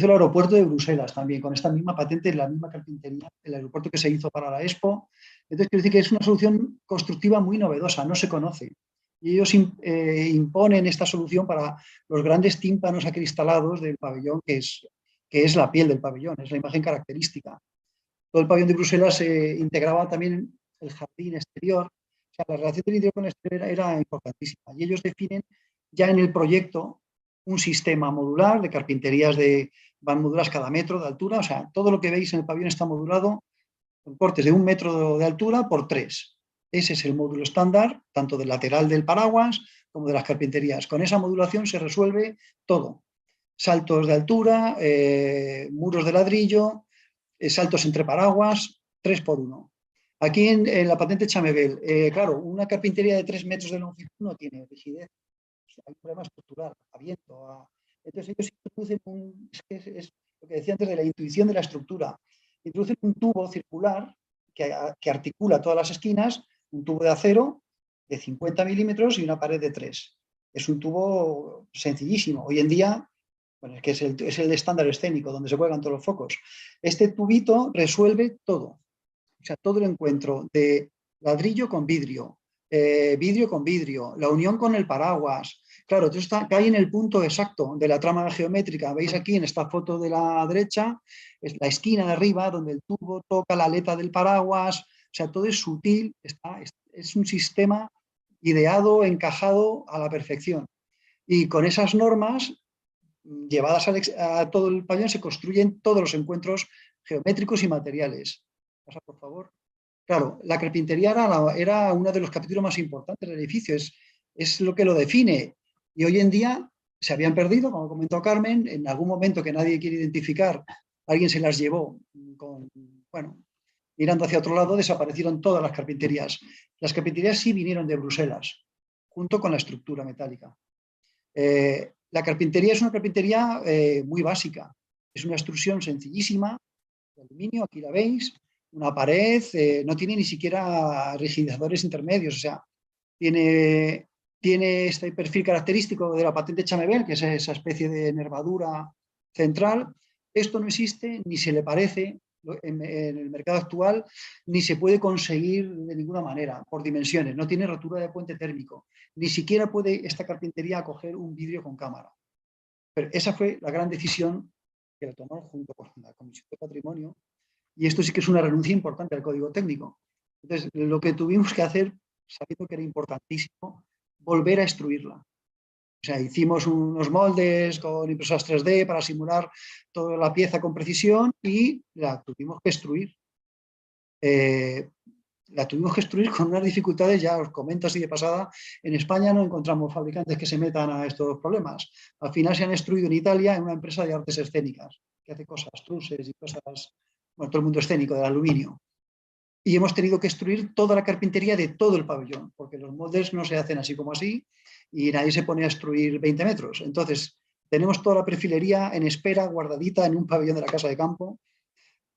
el aeropuerto de Bruselas también, con esta misma patente, la misma carpintería, el aeropuerto que se hizo para la Expo. Entonces, quiero decir que es una solución constructiva muy novedosa, no se conoce. Y ellos imponen esta solución para los grandes tímpanos acristalados del pabellón, que es la piel del pabellón, es la imagen característica. Todo el pabellón de Bruselas integraba también el jardín exterior. O sea, la relación del interior con el exterior era importantísima. Y ellos definen ya en el proyecto un sistema modular de carpinterías van moduladas cada metro de altura. O sea, todo lo que veis en el pabellón está modulado con cortes de 1 metro de altura por 3. Ese es el módulo estándar, tanto del lateral del paraguas como de las carpinterías. Con esa modulación se resuelve todo. Saltos de altura, muros de ladrillo, saltos entre paraguas, 3x1. Aquí en la patente Chamebel, claro, una carpintería de 3 metros de longitud no tiene rigidez. Hay un problema estructural, abierto. Entonces ellos introducen es lo que decía antes de la intuición de la estructura. Introducen un tubo circular que articula todas las esquinas, un tubo de acero de 50 milímetros y una pared de 3. Es un tubo sencillísimo. Hoy en día, bueno, es que es el estándar escénico donde se cuelgan todos los focos. Este tubito resuelve todo. O sea, todo el encuentro de ladrillo con vidrio, vidrio con vidrio, la unión con el paraguas. Claro, entonces cae en el punto exacto de la trama geométrica. Veis aquí en esta foto de la derecha, es la esquina de arriba donde el tubo toca la aleta del paraguas. O sea, todo es sutil, es un sistema ideado, encajado a la perfección. Y con esas normas llevadas a todo el pabellón se construyen todos los encuentros geométricos y materiales. Pasa, por favor. Claro, la carpintería era uno de los capítulos más importantes del edificio, es lo que lo define. Y hoy en día se habían perdido, como comentó Carmen, en algún momento que nadie quiere identificar, alguien se las llevó bueno, mirando hacia otro lado, desaparecieron todas las carpinterías. Las carpinterías sí vinieron de Bruselas, junto con la estructura metálica. La carpintería es una carpintería muy básica, es una extrusión sencillísima, de aluminio, aquí la veis, una pared, no tiene ni siquiera rigidizadores intermedios, o sea, tiene este perfil característico de la patente Chamebel, que es esa especie de nervadura central. Esto no existe ni se le parece en el mercado actual, ni se puede conseguir de ninguna manera, por dimensiones. No tiene rotura de puente térmico. Ni siquiera puede esta carpintería acoger un vidrio con cámara. Pero esa fue la gran decisión que la tomó junto con la Comisión de Patrimonio, y esto sí que es una renuncia importante al código técnico. Entonces, lo que tuvimos que hacer, sabiendo que era importantísimo, volver a extruirla. O sea, hicimos unos moldes con impresoras 3D para simular toda la pieza con precisión y la tuvimos que extruir. La tuvimos que extruir con unas dificultades, ya os comento así de pasada, en España no encontramos fabricantes que se metan a estos problemas. Al final se han extruido en Italia en una empresa de artes escénicas, que hace cosas, truses y cosas, bueno, todo el mundo escénico, del aluminio. Y hemos tenido que extruir toda la carpintería de todo el pabellón, porque los moldes no se hacen así como así y nadie se pone a extruir 20 metros. Entonces, tenemos toda la perfilería en espera, guardadita en un pabellón de la casa de campo,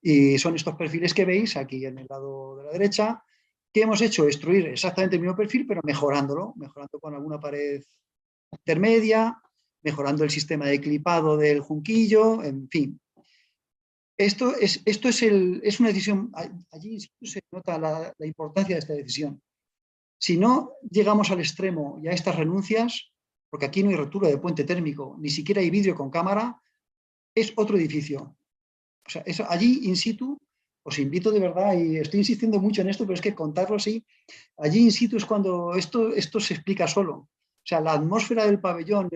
y son estos perfiles que veis aquí en el lado de la derecha, que hemos hecho extruir exactamente el mismo perfil, pero mejorando con alguna pared intermedia, mejorando el sistema de clipado del junquillo, en fin. Esto es una decisión, allí se nota la importancia de esta decisión. Si no llegamos al extremo y a estas renuncias, porque aquí no hay rotura de puente térmico, ni siquiera hay vidrio con cámara, es otro edificio. O sea, eso, allí in situ, os invito de verdad, y estoy insistiendo mucho en esto, pero es que contarlo así, allí in situ es cuando esto se explica solo. O sea, la atmósfera del pabellón,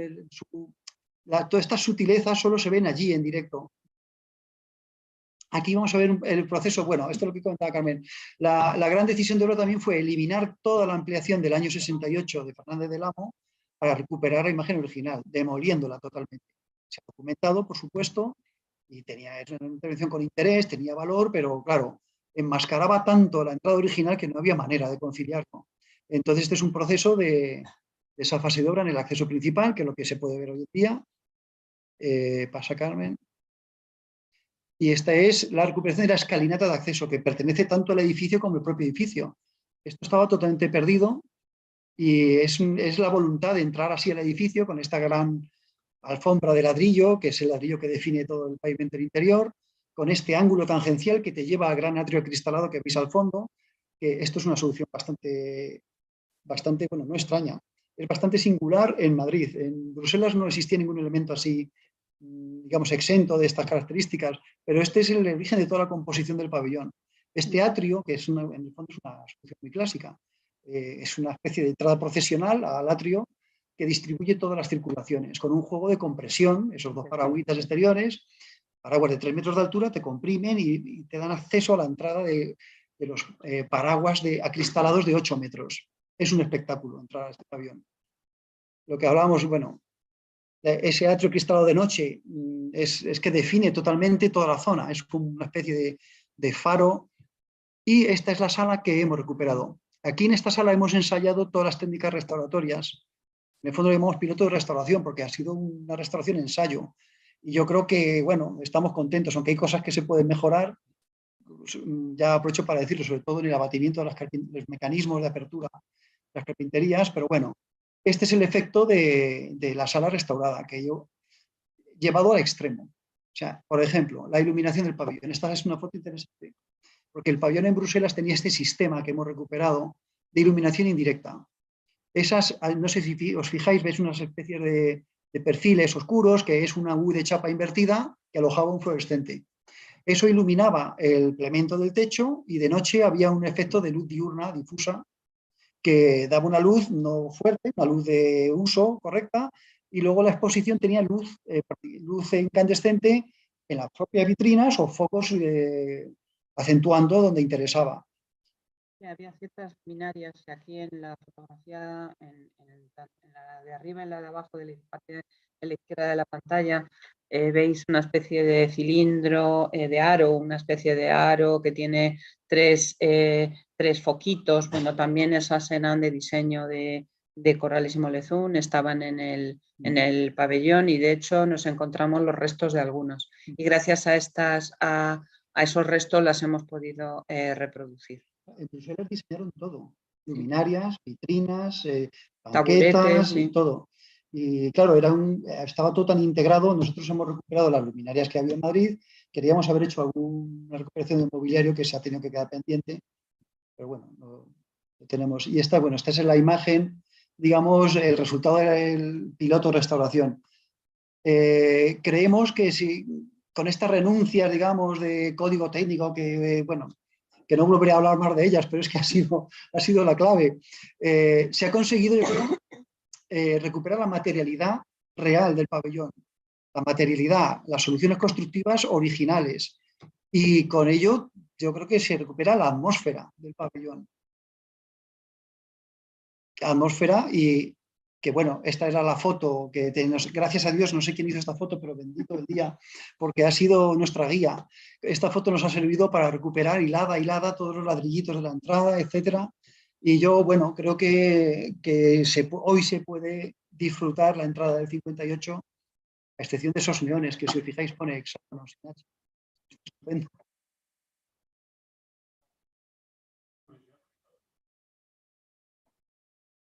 todas estas sutilezas solo se ven allí en directo. Aquí vamos a ver el proceso, bueno, esto es lo que comentaba Carmen. La gran decisión de oro también fue eliminar toda la ampliación del año 68 de Fernández del Amo para recuperar la imagen original, demoliéndola totalmente. Se ha documentado, por supuesto, y tenía una intervención con interés, tenía valor, pero claro, enmascaraba tanto la entrada original que no había manera de conciliarlo. Entonces, este es un proceso de esa fase de obra en el acceso principal, que es lo que se puede ver hoy en día. Pasa, Carmen. Y esta es la recuperación de la escalinata de acceso, que pertenece tanto al edificio como al propio edificio. Esto estaba totalmente perdido y es la voluntad de entrar así al edificio con esta gran alfombra de ladrillo, que es el ladrillo que define todo el pavimento interior, con este ángulo tangencial que te lleva al gran atrio acristalado que veis al fondo, que esto es una solución bastante, bueno, no extraña, es bastante singular en Madrid. En Bruselas no existía ningún elemento así, digamos, exento de estas características, pero este es el origen de toda la composición del pabellón. Este atrio, que en el fondo es una solución muy clásica, es una especie de entrada procesional al atrio que distribuye todas las circulaciones, con un juego de compresión, esos dos paragüitas exteriores, paraguas de 3 metros de altura, te comprimen y te dan acceso a la entrada de los paraguas acristalados de 8 metros. Es un espectáculo entrar a este pabellón. Lo que hablábamos, bueno, ese atrio cristalado de noche es que define totalmente toda la zona, es como una especie de faro, y esta es la sala que hemos recuperado. Aquí en esta sala hemos ensayado todas las técnicas restauratorias. En el fondo lo llamamos piloto de restauración porque ha sido una restauración ensayo. Y yo creo que, bueno, estamos contentos, aunque hay cosas que se pueden mejorar. Ya aprovecho para decirlo, sobre todo en el abatimiento de los mecanismos de apertura de las carpinterías, pero bueno, este es el efecto de la sala restaurada, que yo llevado al extremo. O sea, por ejemplo, la iluminación del pabellón. Esta es una foto interesante. porque el pabellón en Bruselas tenía este sistema que hemos recuperado de iluminación indirecta. Esas, no sé si os fijáis, veis unas especies de perfiles oscuros, que es una U de chapa invertida que alojaba un fluorescente. Eso iluminaba el plemento del techo y de noche había un efecto de luz diurna difusa que daba una luz no fuerte, una luz de uso correcta, y luego la exposición tenía luz incandescente en las propias vitrinas o focos acentuando donde interesaba. Había ciertas luminarias que aquí en la fotografía, en la de arriba y en la de abajo de la parte de la izquierda de la pantalla, veis una especie de cilindro de aro, una especie de aro que tiene tres foquitos. Bueno, también esas eran de diseño de Corrales y Molezoun, estaban en el pabellón y de hecho nos encontramos los restos de algunos. Y gracias a esos restos las hemos podido reproducir. En Bruselas diseñaron todo, luminarias, vitrinas, Taburetes, banquetas, sí. todo. Y claro, estaba todo tan integrado. Nosotros hemos recuperado las luminarias que había en Madrid, queríamos haber hecho alguna recuperación de mobiliario que se ha tenido que quedar pendiente, pero bueno, lo tenemos. Y esta es la imagen, digamos, el resultado del piloto restauración. Creemos que si con estas renuncias, digamos, de código técnico que, que no volveré a hablar más de ellas, pero es que ha sido la clave. Se ha conseguido, yo creo, recuperar la materialidad real del pabellón, la materialidad, las soluciones constructivas originales, y con ello yo creo que se recupera la atmósfera del pabellón. Atmósfera y que bueno, esta era la foto que gracias a Dios, no sé quién hizo esta foto, pero bendito el día, porque ha sido nuestra guía. Esta foto nos ha servido para recuperar hilada a hilada todos los ladrillitos de la entrada, etcétera. Y yo, bueno, creo que hoy se puede disfrutar la entrada del 58, a excepción de esos neones, que si os fijáis pone hexágonos. Estupendo.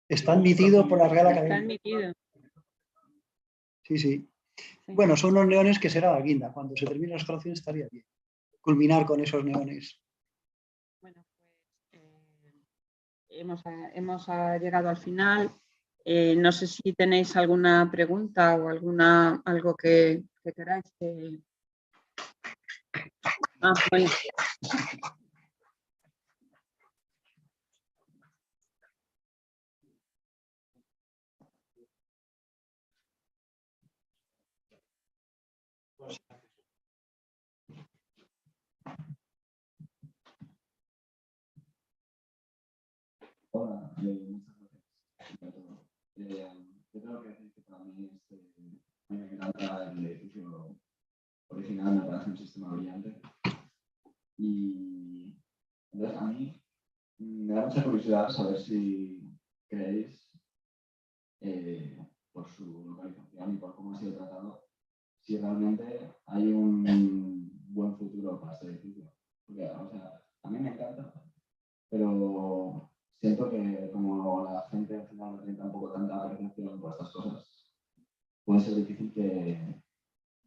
Está admitido por la Real Academia. Está admitido. Sí, sí. Bueno, son los neones que será la guinda. Cuando se termine la restauración estaría bien culminar con esos neones. Bueno, pues hemos llegado al final. No sé si tenéis alguna pregunta o algo que queráis. Bueno. Hola, muchas gracias. Yo tengo que decir que para mí me encanta el edificio original, me parece un sistema brillante. Y entonces a mí me da mucha curiosidad saber si creéis, por su localización y por cómo ha sido tratado, si realmente hay un buen futuro para este edificio. Porque, o sea, a mí me encanta, pero siento que como la gente al final no tiene tampoco tanta apreciación por estas cosas, puede ser difícil que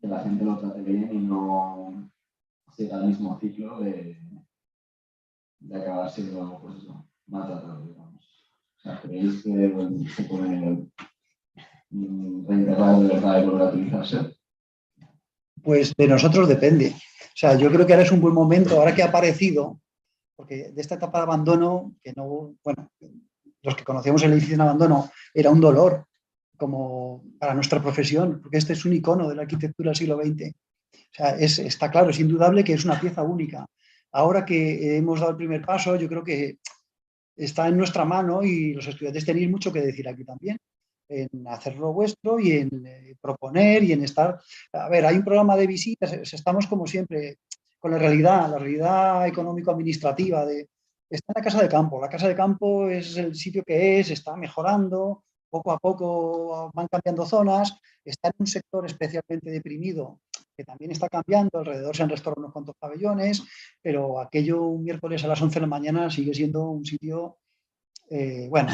la gente lo trate bien y no siga el mismo ciclo de acabar siendo, pues eso, maltratado, digamos. O sea, ¿creéis que se puede reintegrar de verdad y volver a utilizarse? Pues de nosotros depende. O sea, yo creo que ahora es un buen momento, ahora que ha aparecido, porque de esta etapa de abandono, que no, bueno, los que conocíamos el edificio en abandono, era un dolor como para nuestra profesión, porque este es un icono de la arquitectura del siglo XX. O sea, está claro, es indudable que es una pieza única. Ahora que hemos dado el primer paso, yo creo que está en nuestra mano y los estudiantes tenéis mucho que decir aquí también, en hacerlo vuestro y en proponer y en estar... A ver, hay un programa de visitas, estamos como siempre con la realidad económico-administrativa de... Está en la Casa de Campo. La Casa de Campo es el sitio que es, está mejorando, poco a poco van cambiando zonas, está en un sector especialmente deprimido que también está cambiando, alrededor se han restaurado unos cuantos pabellones, pero aquello un miércoles a las 11 de la mañana sigue siendo un sitio, bueno,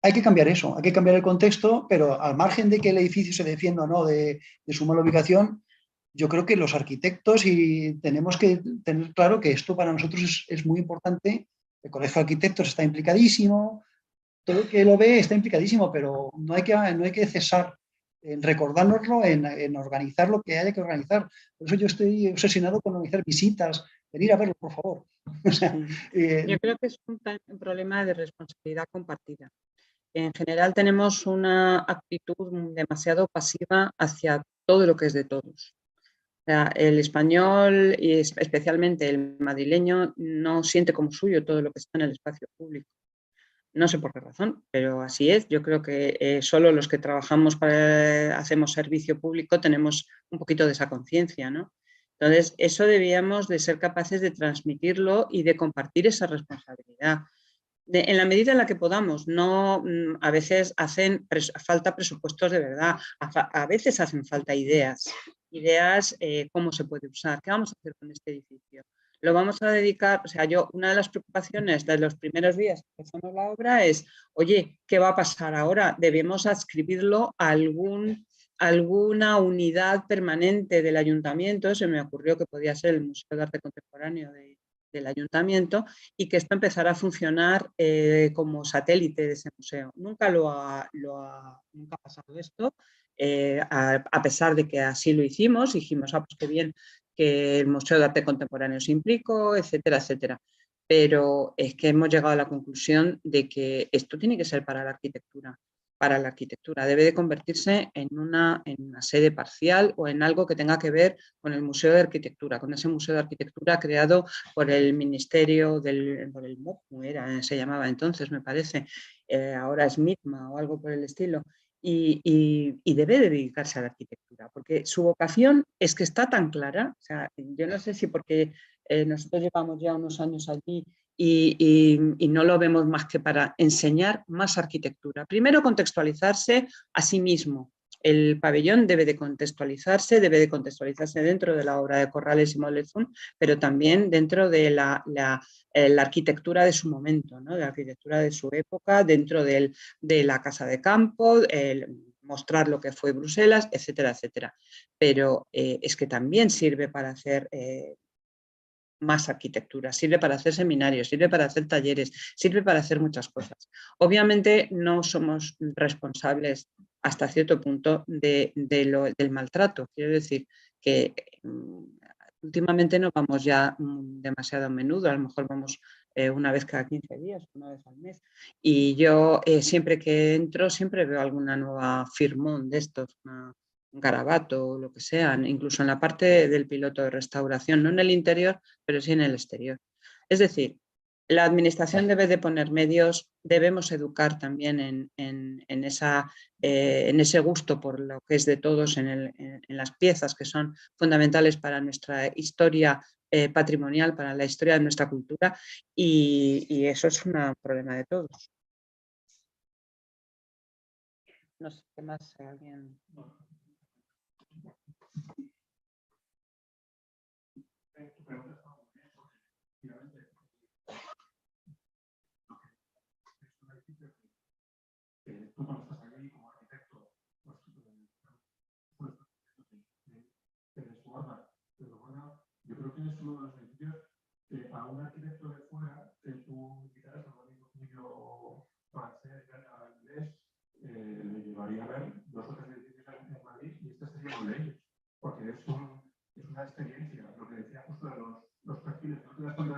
hay que cambiar eso, hay que cambiar el contexto, pero al margen de que el edificio se defienda o no de su mala ubicación, yo creo que los arquitectos y tenemos que tener claro que esto para nosotros es muy importante. El Colegio de Arquitectos está implicadísimo, todo el que lo ve está implicadísimo, pero no hay que cesar en recordárnoslo, en organizar lo que haya que organizar. Por eso yo estoy obsesionado con organizar visitas, venir a verlo, por favor. O sea, yo creo que es un problema de responsabilidad compartida. En general tenemos una actitud demasiado pasiva hacia todo lo que es de todos. O sea, el español y especialmente el madrileño no siente como suyo todo lo que está en el espacio público. No sé por qué razón, pero así es. Yo creo que solo los que trabajamos hacemos servicio público tenemos un poquito de esa conciencia, ¿no? Entonces, eso debíamos de ser capaces de transmitirlo y de compartir esa responsabilidad. En la medida en la que podamos, no, a veces hacen falta presupuestos de verdad, a veces hacen falta ideas cómo se puede usar, qué vamos a hacer con este edificio. Lo vamos a dedicar, o sea, una de las preocupaciones de los primeros días que empezamos la obra es, oye, ¿qué va a pasar ahora? Debemos adscribirlo a alguna unidad permanente del ayuntamiento. Se me ocurrió que podía ser el Museo de Arte Contemporáneo del ayuntamiento y que esto empezara a funcionar como satélite de ese museo. Nunca nunca ha pasado esto, a pesar de que así lo hicimos. Dijimos, pues qué bien que el Museo de Arte Contemporáneo se implicó, etcétera, etcétera. Pero es que hemos llegado a la conclusión de que esto tiene que ser para la arquitectura. Debe de convertirse en una sede parcial o en algo que tenga que ver con el Museo de Arquitectura, con ese Museo de Arquitectura creado por el Ministerio por el MOC, se llamaba entonces, me parece, ahora es MITMA o algo por el estilo, y debe de dedicarse a la arquitectura, porque su vocación es que está tan clara. O sea, yo no sé si porque nosotros llevamos ya unos años allí y no lo vemos más que para enseñar más arquitectura. Primero, contextualizarse a sí mismo. El pabellón debe de contextualizarse dentro de la obra de Corrales y Mollezún, pero también dentro de la arquitectura de su momento, ¿no? De la arquitectura de su época, dentro de la casa de campo, mostrar lo que fue Bruselas, etcétera, etcétera. Pero es que también sirve para hacer más arquitectura, sirve para hacer seminarios, sirve para hacer talleres, sirve para hacer muchas cosas. Obviamente no somos responsables hasta cierto punto del maltrato. Quiero decir que últimamente no vamos ya demasiado a menudo, a lo mejor vamos una vez cada 15 días, una vez al mes. Y yo siempre que entro siempre veo alguna nueva firmón de estos, un garabato o lo que sea, incluso en la parte del piloto de restauración, no en el interior, pero sí en el exterior. Es decir, la administración debe de poner medios, debemos educar también en ese gusto por lo que es de todos, en las piezas que son fundamentales para nuestra historia patrimonial, para la historia de nuestra cultura, y eso es un problema de todos. No sé qué más alguien... Tú cuando estás aquí como arquitecto, te desborda, yo creo que es uno de los edificios que a un arquitecto de fuera, que tú quizás a un amigo francés, inglés, le llevaría a ver 2 o 3 edificios en Madrid y este sería uno de ellos, porque es una experiencia, lo que decía justo de los perfiles, no te das cuenta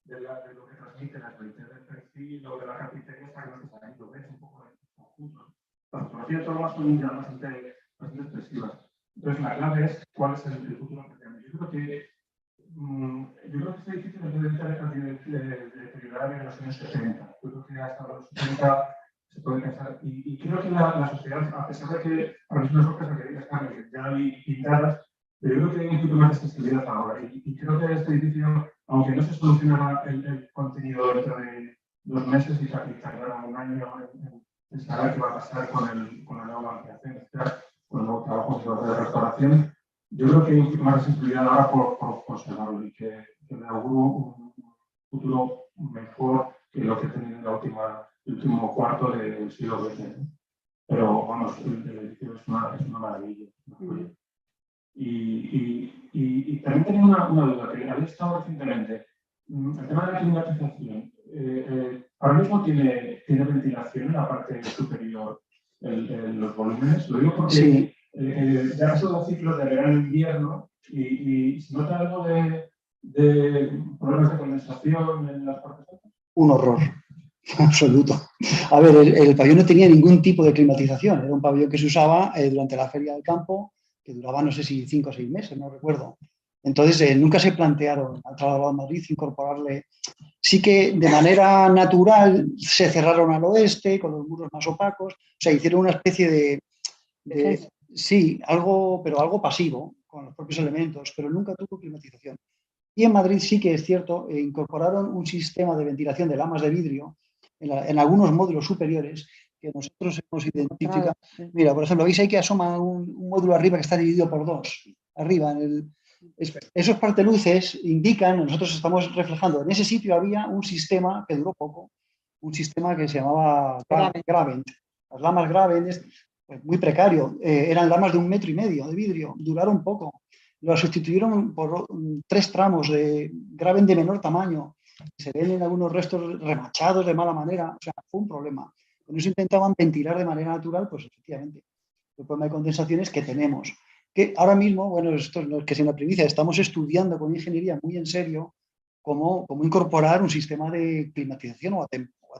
de lo que transmite la experiencia del perfil o de la carpintería, hasta que no estás ahí, lo ves un poco en conjunto. La fotografía todas las son ya bastante expresivas. Entonces, la clave es cuál es el futuro que tenemos. Yo creo que este edificio no debe dejar de deteriorar en los años 60. Yo creo que hasta los 70 se puede pensar. Y creo que la sociedad, a pesar de que a veces nos ocurre que ya hay pintadas, pero yo creo que hay un poquito más de sensibilidad ahora. Y creo que este edificio, aunque no se solucionará el contenido dentro de 2 meses y tardará un año en saber qué va a pasar con la nueva ampliación, etcétera, con el nuevo trabajo de restauración, yo creo que hay un poquito más de sensibilidad ahora por conservarlo y que me auguro un futuro mejor que lo que he tenido en el último cuarto del siglo XX. Pero, vamos, el edificio es una maravilla. Y también tenía una duda, que había estado recientemente. El tema de la climatización. Ahora mismo tiene ventilación en la parte superior los volúmenes. Lo digo porque Sí. ya han sido ciclos de verano e invierno y se nota algo de problemas de condensación en las partes altas. Un horror absoluto. A ver, el pabellón no tenía ningún tipo de climatización. Era un pabellón que se usaba durante la feria del campo, que duraba no sé si 5 o 6 meses, no recuerdo. Entonces, nunca se plantearon al trasladado a Madrid incorporarle. Sí que de manera natural se cerraron al oeste con los muros más opacos, o sea, hicieron una especie de sí, algo, pero algo pasivo, con los propios elementos, pero nunca tuvo climatización. Y en Madrid sí que es cierto, incorporaron un sistema de ventilación de lamas de vidrio en algunos módulos superiores que nosotros hemos identificado. Mira, por ejemplo, veis ahí que asoma un módulo arriba que está dividido por dos. Arriba, esos parteluces indican, nosotros estamos reflejando, en ese sitio había un sistema que duró poco, un sistema que se llamaba Gravent. Las lamas Gravent, pues, muy precario, eran lamas de 1,5 metros de vidrio, duraron poco. Lo sustituyeron por 3 tramos de Gravent de menor tamaño. Se ven en algunos restos remachados de mala manera. O sea, fue un problema. Con eso intentaban ventilar de manera natural, pues efectivamente, el problema de condensaciones que tenemos. Que ahora mismo, bueno, esto no es que sea una primicia, estamos estudiando con ingeniería muy en serio cómo incorporar un sistema de climatización o a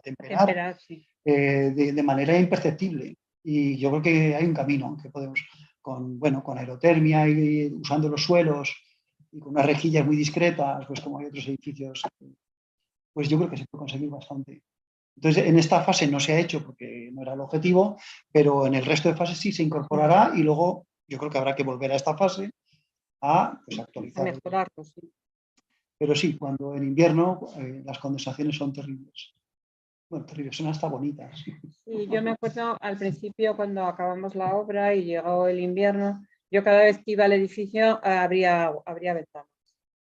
temperar sí. De manera imperceptible. Y yo creo que hay un camino que podemos, con aerotermia y usando los suelos y con unas rejillas muy discretas, pues como hay otros edificios, pues yo creo que se puede conseguir bastante. Entonces, en esta fase no se ha hecho porque no era el objetivo, pero en el resto de fases sí se incorporará y luego yo creo que habrá que volver a esta fase a actualizar. A mejorarlo, sí. Pero sí, cuando en invierno las condensaciones son terribles. Bueno, terribles, son hasta bonitas. Sí, yo me acuerdo al principio cuando acabamos la obra y llegó el invierno, yo cada vez que iba al edificio abría ventanas.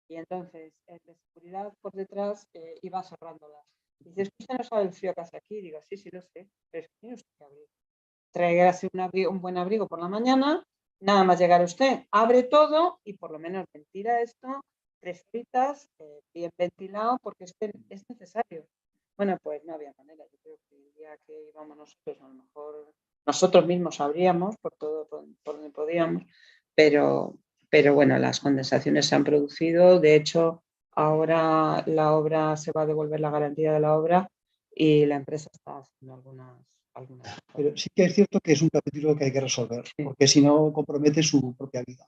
Y entonces, el de seguridad por detrás iba cerrándolas. Y dice, ¿usted no sabe el frío que hace aquí? Digo, sí, lo sé, pero es que tiene usted que abrir. Tráigase un buen abrigo por la mañana, nada más llegar usted, abre todo y por lo menos ventila esto 3 horitas, bien ventilado, porque es necesario. Bueno, pues no había manera. Yo creo que el día que íbamos nosotros, a lo mejor nosotros mismos abríamos por donde podíamos, pero bueno, las condensaciones se han producido. De hecho, ahora la obra se va a devolver la garantía de la obra y la empresa está haciendo algunas. Pero sí que es cierto que es un capítulo que hay que resolver, sí. Porque si no compromete su propia vida.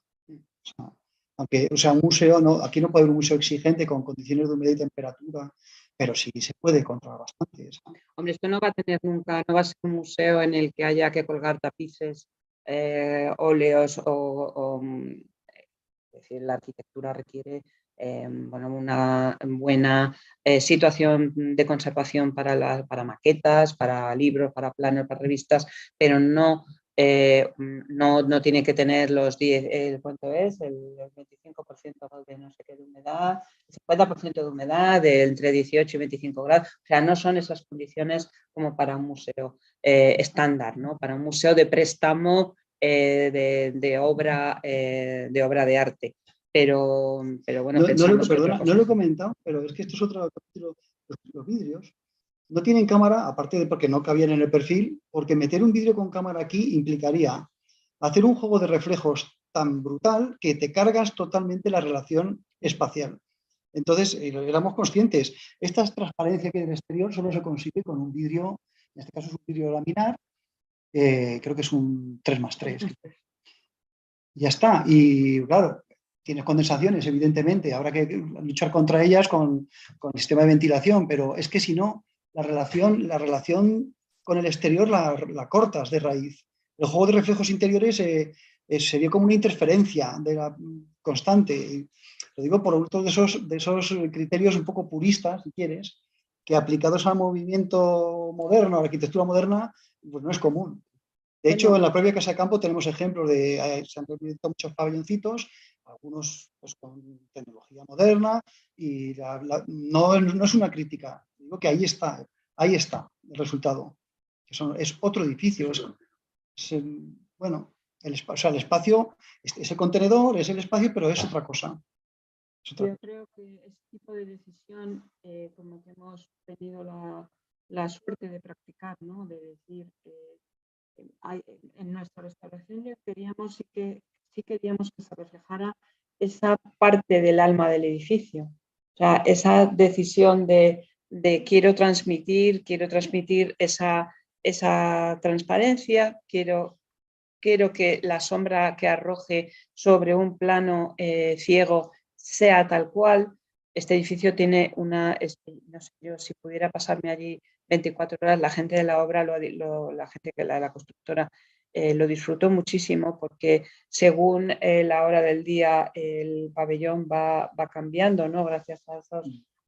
O sea, un museo, aquí no puede haber un museo exigente con condiciones de humedad y temperatura, pero sí se puede controlar bastante. Hombre, esto no va a tener nunca, no va a ser un museo en el que haya que colgar tapices, óleos es decir, la arquitectura requiere una buena situación de conservación para maquetas, para libros, para planos, para revistas, pero no tiene que tener los 10, ¿cuánto es? El 25% de no sé qué de humedad, el 50% de humedad, de entre 18 y 25 grados. O sea, no son esas condiciones como para un museo estándar, ¿no? Para un museo de préstamo de obra de arte. Pero bueno, no lo he comentado, pero es que esto es otro capítulo. Los vidrios no tienen cámara, aparte de porque no cabían en el perfil, porque meter un vidrio con cámara aquí implicaría hacer un juego de reflejos tan brutal que te cargas totalmente la relación espacial. Entonces, éramos conscientes, esta transparencia que hay en el exterior solo se consigue con un vidrio, en este caso es un vidrio laminar, creo que es un 3+3. Ya está, y claro, tienes condensaciones, evidentemente, habrá que luchar contra ellas con el sistema de ventilación, pero es que si no, la relación con el exterior la cortas de raíz. El juego de reflejos interiores sería como una interferencia constante. Lo digo por otro de esos criterios un poco puristas, si quieres, que aplicados al movimiento moderno, a la arquitectura moderna, pues no es común. De hecho, en la propia Casa de Campo tenemos ejemplos se han realizado muchos pabelloncitos, algunos pues, con tecnología moderna, y no es una crítica, digo que ahí está el resultado. Es otro edificio, O sea, el espacio es el contenedor, es el espacio, pero es otra cosa. Yo creo que este tipo de decisión, como que hemos tenido la suerte de practicar, ¿no? De decir, en nuestra restauración queríamos, sí queríamos que se reflejara esa parte del alma del edificio. O sea, esa decisión de quiero transmitir esa transparencia, quiero que la sombra que arroje sobre un plano ciego sea tal cual. Este edificio tiene no sé yo, si pudiera pasarme allí 24 horas, la gente de la obra, la gente que la constructora, lo disfrutó muchísimo porque según la hora del día el pabellón va cambiando, ¿no? Gracias a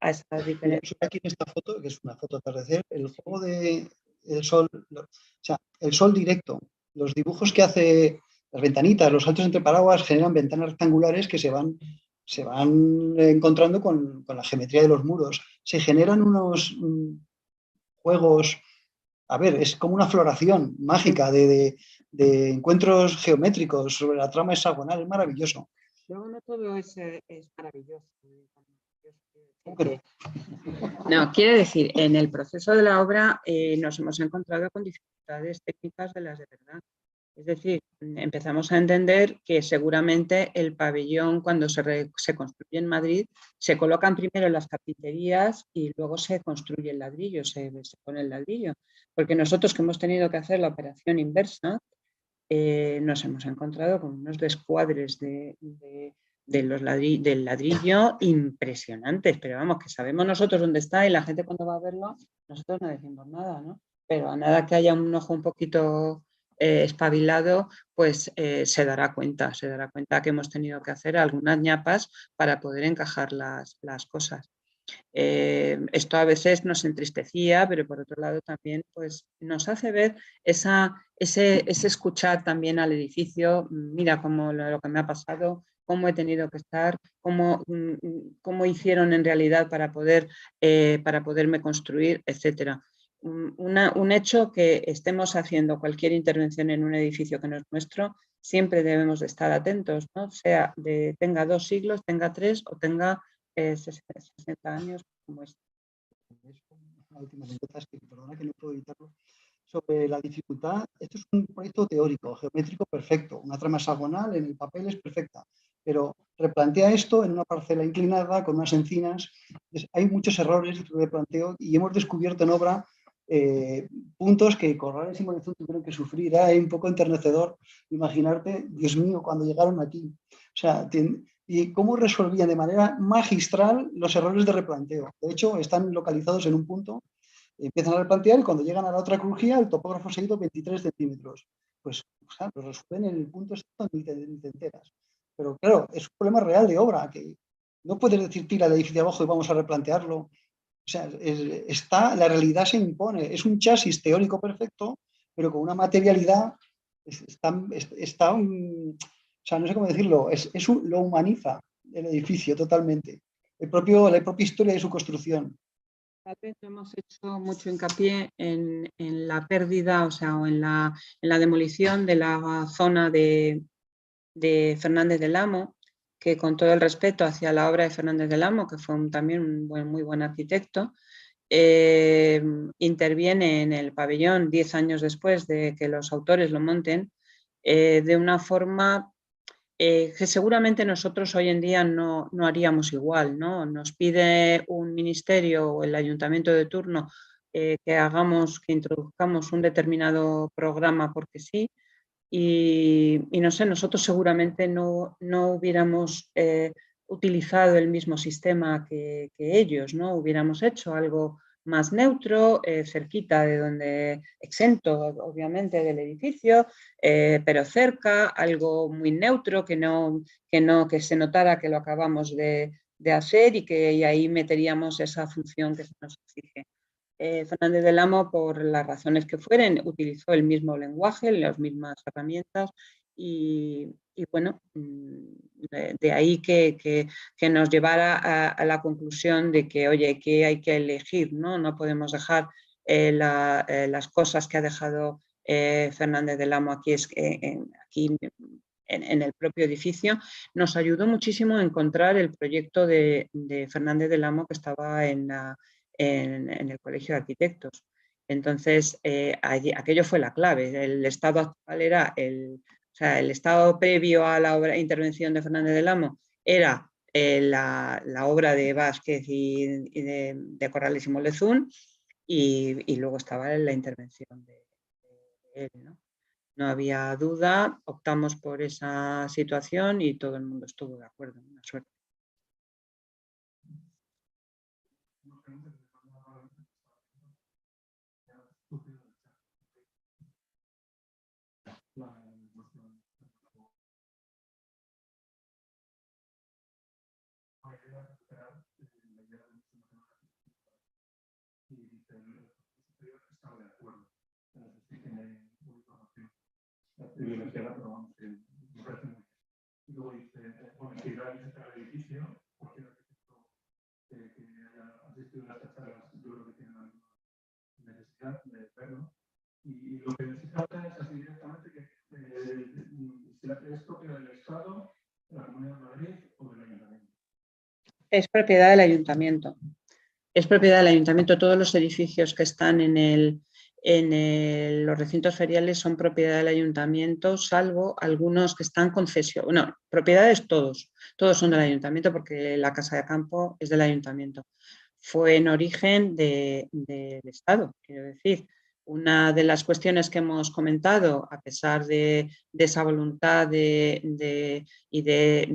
esas diferencias. Aquí en esta foto, que es una foto de atardecer, el juego del sol, o sea, el sol directo, los dibujos que hace, las ventanitas, los saltos entre paraguas generan ventanas rectangulares que se van encontrando con la geometría de los muros. Se generan unos juegos, a ver, es como una floración mágica de encuentros geométricos sobre la trama hexagonal, es maravilloso. Luego no todo es maravilloso. Pero no, quiere decir, en el proceso de la obra nos hemos encontrado con dificultades técnicas de las de verdad. Es decir, empezamos a entender que seguramente el pabellón, cuando se construye en Madrid, se colocan primero las carpinterías y luego se construye el ladrillo, se pone el ladrillo. Porque nosotros que hemos tenido que hacer la operación inversa, nos hemos encontrado con unos descuadres del ladrillo impresionantes, pero vamos, que sabemos nosotros dónde está y la gente cuando va a verlo, nosotros no decimos nada, ¿no? Pero a nada que haya un ojo un poquito espabilado, pues se dará cuenta que hemos tenido que hacer algunas ñapas para poder encajar las cosas. Esto a veces nos entristecía, pero por otro lado también pues, nos hace ver ese escuchar también al edificio, mira cómo lo que me ha pasado, cómo he tenido que estar, cómo hicieron en realidad para poderme construir, etcétera. Un hecho que estemos haciendo cualquier intervención en un edificio que no es nuestro, siempre debemos de estar atentos, ¿no? Sea tenga 2 siglos, tenga 3 o tenga 60 años como este. Una última anécdota, perdona que no puedo evitarlo. Sobre la dificultad, esto es un proyecto teórico, geométrico perfecto, una trama hexagonal en el papel es perfecta, pero replantea esto en una parcela inclinada con unas encinas. Hay muchos errores de planteo y hemos descubierto en obra puntos que Corrales y Morenzón tuvieron que sufrir. Era un poco enternecedor imaginarte, Dios mío, cuando llegaron aquí. O sea, y cómo resolvían de manera magistral los errores de replanteo. De hecho, están localizados en un punto, empiezan a replantear y cuando llegan a la otra crujía, el topógrafo se ha ido 23 centímetros. Pues, o sea, lo resuelven en el punto exacto, ni te enteras. Pero claro, es un problema real de obra, que no puedes decir tira el edificio abajo y vamos a replantearlo. O sea, la realidad se impone. Es un chasis teórico perfecto, pero con una materialidad o sea, no sé cómo decirlo, lo humaniza el edificio totalmente. La propia historia de su construcción. Tal vez hemos hecho mucho hincapié en la pérdida, o sea, o en la demolición de la zona de Fernández del Amo, que con todo el respeto hacia la obra de Fernández del Amo, que fue también un muy buen arquitecto, interviene en el pabellón 10 años después de que los autores lo monten, de una forma que seguramente nosotros hoy en día no haríamos igual, ¿no? Nos pide un ministerio o el ayuntamiento de turno que introduzcamos un determinado programa porque sí, y no sé, nosotros seguramente no hubiéramos utilizado el mismo sistema que ellos, ¿no? Hubiéramos hecho algo más neutro, cerquita de donde, exento obviamente del edificio, pero cerca, algo muy neutro, que se notara que lo acabamos de hacer y ahí meteríamos esa función que se nos exige. Fernández del Amo, por las razones que fueren, utilizó el mismo lenguaje, las mismas herramientas y bueno, de ahí que nos llevara a la conclusión de que, oye, que hay que elegir, ¿no? No podemos dejar las cosas que ha dejado Fernández del Amo aquí, aquí en el propio edificio, nos ayudó muchísimo a encontrar el proyecto de Fernández del Amo que estaba en el Colegio de Arquitectos. Entonces, aquello fue la clave. El estado actual era el estado previo a la intervención de Fernández del Amo era la obra de Vázquez y de Corrales y Mollezún, y luego estaba la intervención de él, ¿no? No había duda, optamos por esa situación y todo el mundo estuvo de acuerdo. Una suerte. Y luego dice, bueno, si la visita al edificio, cualquier arquitecto que haya asistido a estas charlas, yo creo que tiene la necesidad de verlo. Y lo que necesita es así directamente que es propiedad del Estado, de la Comunidad de Madrid o del Ayuntamiento. Es propiedad del Ayuntamiento. Es propiedad del Ayuntamiento. Todos los edificios que están en los recintos feriales son propiedad del Ayuntamiento, salvo algunos que están concesionados. No, propiedades todos son del Ayuntamiento porque la Casa de Campo es del Ayuntamiento. Fue en origen del Estado, quiero decir. Una de las cuestiones que hemos comentado, a pesar de esa voluntad y de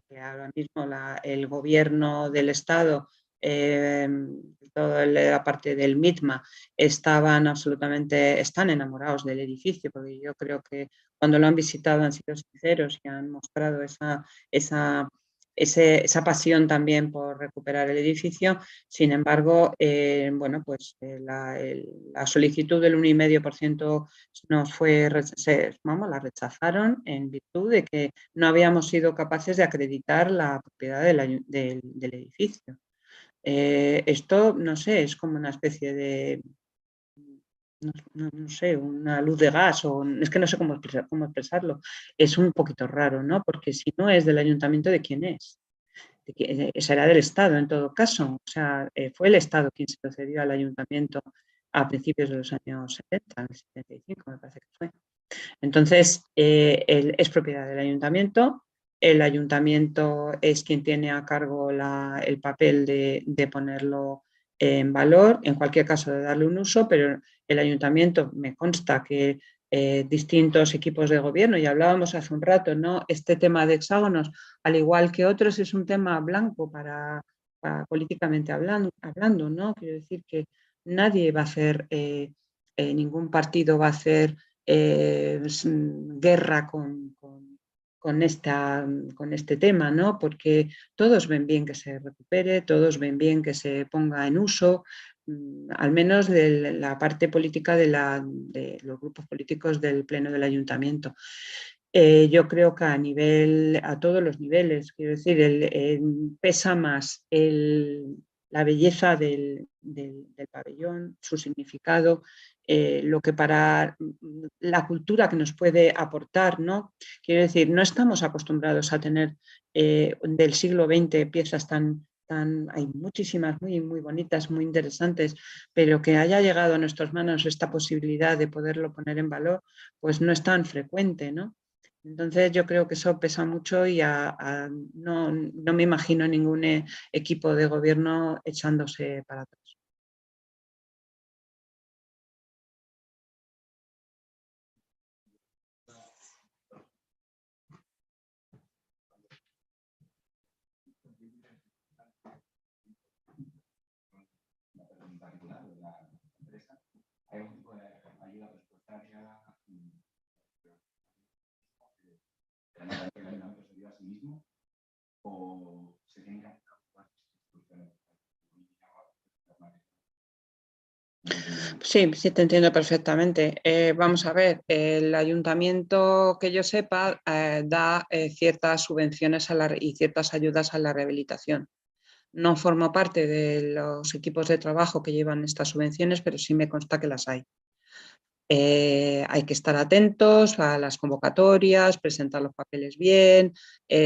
que ahora mismo el gobierno del Estado, toda la parte del MITMA, están enamorados del edificio, porque yo creo que cuando lo han visitado han sido sinceros y han mostrado esa pasión también por recuperar el edificio. Sin embargo, bueno, pues la solicitud del 1,5% la rechazaron en virtud de que no habíamos sido capaces de acreditar la propiedad del edificio. Esto, no sé, es como una especie de, no sé, una luz de gas, o es que no sé cómo expresarlo. Es un poquito raro, ¿no? Porque si no es del Ayuntamiento, ¿de quién es? Será del Estado en todo caso. O sea, fue el Estado quien se lo cedió al Ayuntamiento a principios de los años 70, en el 75 me parece que fue. Entonces, es propiedad del Ayuntamiento. El Ayuntamiento es quien tiene a cargo el papel de ponerlo en valor, en cualquier caso de darle un uso, pero el Ayuntamiento, me consta que distintos equipos de gobierno, y hablábamos hace un rato, ¿no? Este tema de hexágonos, al igual que otros, es un tema blanco para políticamente hablando, ¿no? Quiero decir que nadie va a hacer, ningún partido va a hacer guerra con este tema, ¿no? Porque todos ven bien que se recupere, todos ven bien que se ponga en uso, al menos de la parte política de los grupos políticos del Pleno del Ayuntamiento. Yo creo que a todos los niveles, quiero decir, pesa más la belleza del pabellón, su significado, lo que para la cultura que nos puede aportar, ¿no? Quiero decir, no estamos acostumbrados a tener del siglo XX piezas hay muchísimas muy, muy bonitas, muy interesantes, pero que haya llegado a nuestras manos esta posibilidad de poderlo poner en valor, pues no es tan frecuente, ¿no? Entonces yo creo que eso pesa mucho y no me imagino ningún equipo de gobierno echándose para atrás. Hay un tipo de ayuda presupuestaria que el ayuntamiento se dio a sí mismo o se tienen que hacer algunas instituciones. Sí, sí, te entiendo perfectamente. Vamos a ver, el ayuntamiento, que yo sepa, da ciertas subvenciones y ciertas ayudas a la rehabilitación. No formo parte de los equipos de trabajo que llevan estas subvenciones, pero sí me consta que las hay. Hay que estar atentos a las convocatorias, presentar los papeles bien.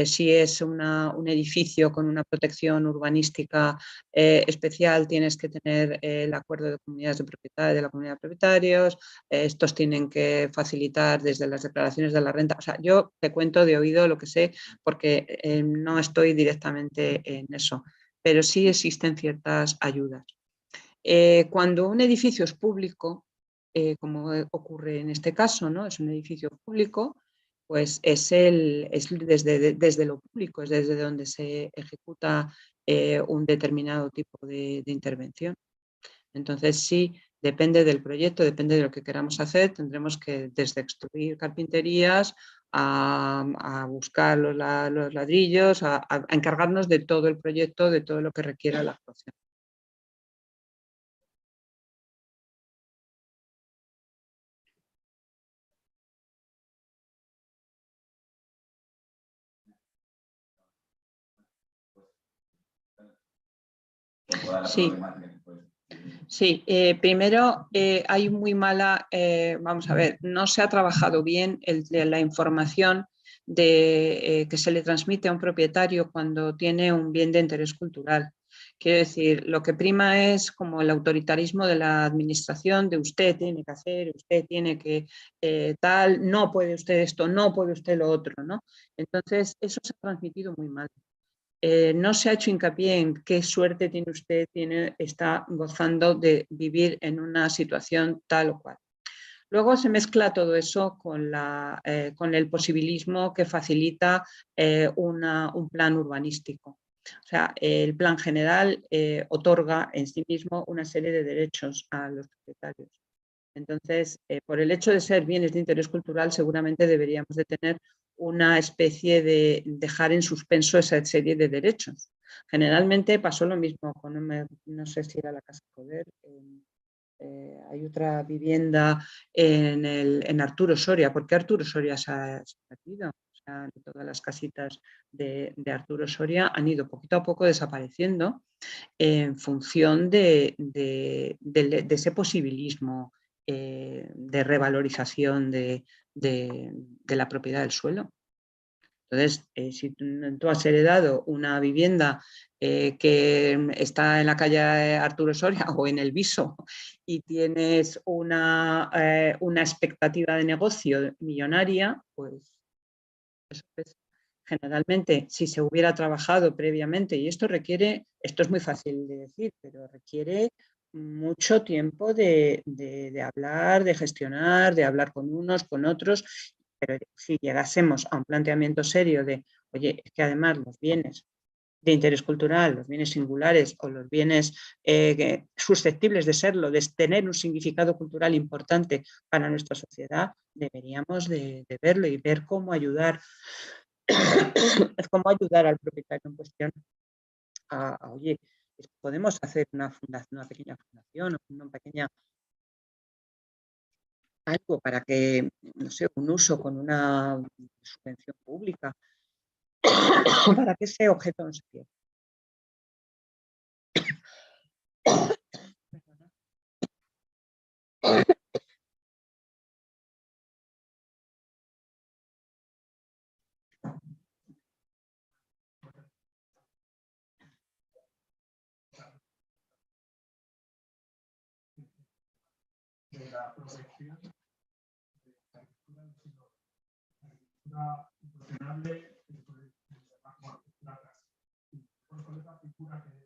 Si es un edificio con una protección urbanística especial, tienes que tener el acuerdo de comunidades de propietarios, de la comunidad de propietarios. Estos tienen que facilitar desde las declaraciones de la renta. O sea, yo te cuento de oído lo que sé porque no estoy directamente en eso, pero sí existen ciertas ayudas. Cuando un edificio es público, como ocurre en este caso, ¿no? Es un edificio público, pues es desde lo público, es desde donde se ejecuta un determinado tipo de intervención. Entonces, sí, depende del proyecto, depende de lo que queramos hacer, tendremos que desde extruir carpinterías a buscar los ladrillos, a encargarnos de todo el proyecto, de todo lo que requiera la actuación. Sí, sí. Primero hay muy mala, vamos a ver, no se ha trabajado bien la información que se le transmite a un propietario cuando tiene un bien de interés cultural. Quiero decir, lo que prima es como el autoritarismo de la administración, de usted tiene que hacer, usted tiene que tal, no puede usted esto, no puede usted lo otro, ¿no? Entonces, eso se ha transmitido muy mal. No se ha hecho hincapié en qué suerte tiene usted, está gozando de vivir en una situación tal o cual. Luego se mezcla todo eso con el posibilismo que facilita un plan urbanístico. O sea, el plan general otorga en sí mismo una serie de derechos a los propietarios. Entonces, por el hecho de ser bienes de interés cultural, seguramente deberíamos de tener una especie de dejar en suspenso esa serie de derechos. Generalmente pasó lo mismo con, no sé si era la Casa Poder, hay otra vivienda en Arturo Soria. ¿Por qué Arturo Soria se ha perdido? O sea, todas las casitas de Arturo Soria han ido poquito a poco desapareciendo en función de ese posibilismo de revalorización de la propiedad del suelo. Entonces, si tú has heredado una vivienda que está en la calle Arturo Soria o en el Viso y tienes una expectativa de negocio millonaria, pues eso es. Generalmente, si se hubiera trabajado previamente, y esto es muy fácil de decir, pero requiere mucho tiempo de hablar, de gestionar, de hablar con unos, con otros, pero si llegásemos a un planteamiento serio de, oye, es que además los bienes de interés cultural, los bienes singulares o los bienes susceptibles de serlo, de tener un significado cultural importante para nuestra sociedad, deberíamos de verlo y ver cómo ayudar al propietario en cuestión oye, podemos hacer una pequeña fundación o una pequeña algo para que, no sé, un uso con una subvención pública para que ese objeto no se pierda. De la protección de la agricultura del siglo XX. La agricultura impresionable, ¿cuál es la figura que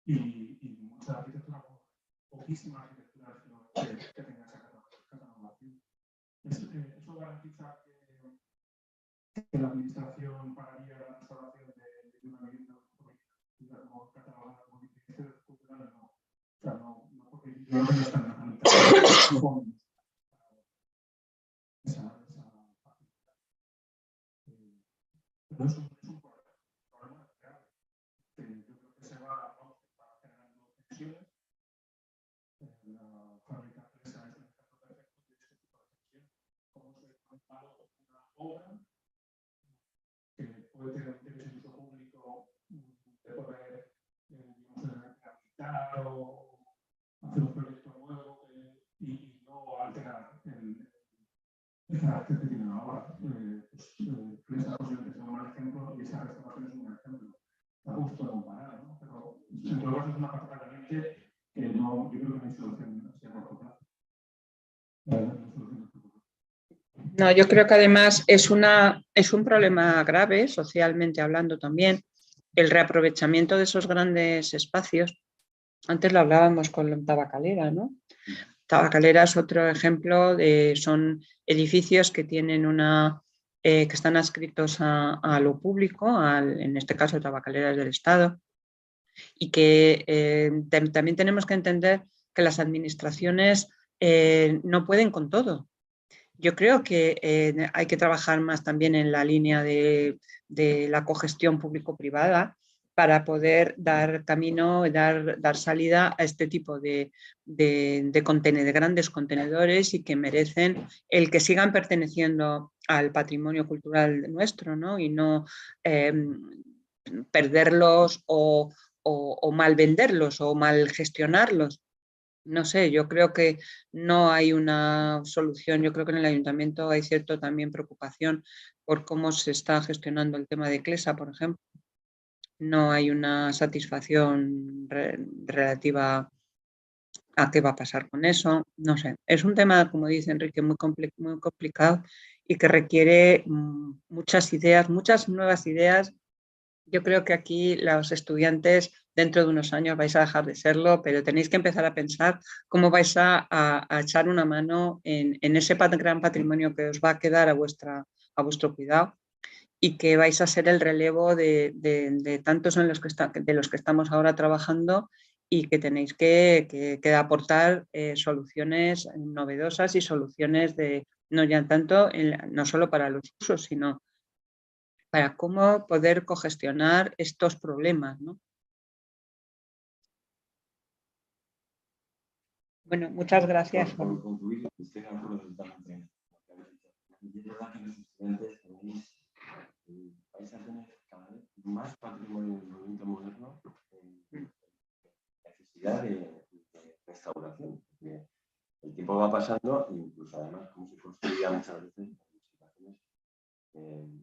y mucha arquitectura, poquísima arquitectura que tenga esa catalogación. Eso garantiza que la administración pagaría la restauración de una vivienda como catalogada como edificio cultural, no. O sea, no porque yo no están analizados esa pero es un problema. obra, que puede tener interés en uso público de poder rehabilitar o hacer un proyecto nuevo y no alterar el carácter que tiene ahora. Esa posible es un buen ejemplo y esa restauración es un buen ejemplo. Está justo de comparar, ¿no? Pero en todo caso es una parte claramente que no, yo creo que no hay solución así a corto plazo. No, yo creo que además es un problema grave, socialmente hablando también, el reaprovechamiento de esos grandes espacios. Antes lo hablábamos con Tabacalera, ¿no? Tabacalera es otro ejemplo, son edificios que tienen que están adscritos a lo público, en este caso Tabacalera es del Estado, y que también tenemos que entender que las administraciones no pueden con todo. Yo creo que hay que trabajar más también en la línea de la cogestión público-privada para poder dar camino, dar salida a este tipo de grandes contenedores y que merecen el que sigan perteneciendo al patrimonio cultural nuestro, ¿no? Y no perderlos o mal venderlos o mal gestionarlos. No sé, yo creo que no hay una solución. Yo creo que en el ayuntamiento hay cierta también preocupación por cómo se está gestionando el tema de Clesa, por ejemplo. No hay una satisfacción relativa a qué va a pasar con eso. No sé, es un tema, como dice Enrique, muy complicado y que requiere muchas ideas, muchas nuevas ideas. Yo creo que aquí los estudiantes dentro de unos años vais a dejar de serlo, pero tenéis que empezar a pensar cómo vais a echar una mano en ese gran patrimonio que os va a quedar a vuestro cuidado y que vais a ser el relevo de tantos de los que estamos ahora trabajando y que tenéis que aportar soluciones novedosas y soluciones no ya tanto, no solo para los usos, sino para cómo poder cogestionar estos problemas, ¿no? Bueno, muchas gracias. Por concluir, estoy de acuerdo totalmente. Es verdad que los estudiantes vais a tener cada vez más patrimonio del movimiento moderno en necesidad de restauración. Porque el tiempo va pasando e incluso además como se construía muchas veces en situaciones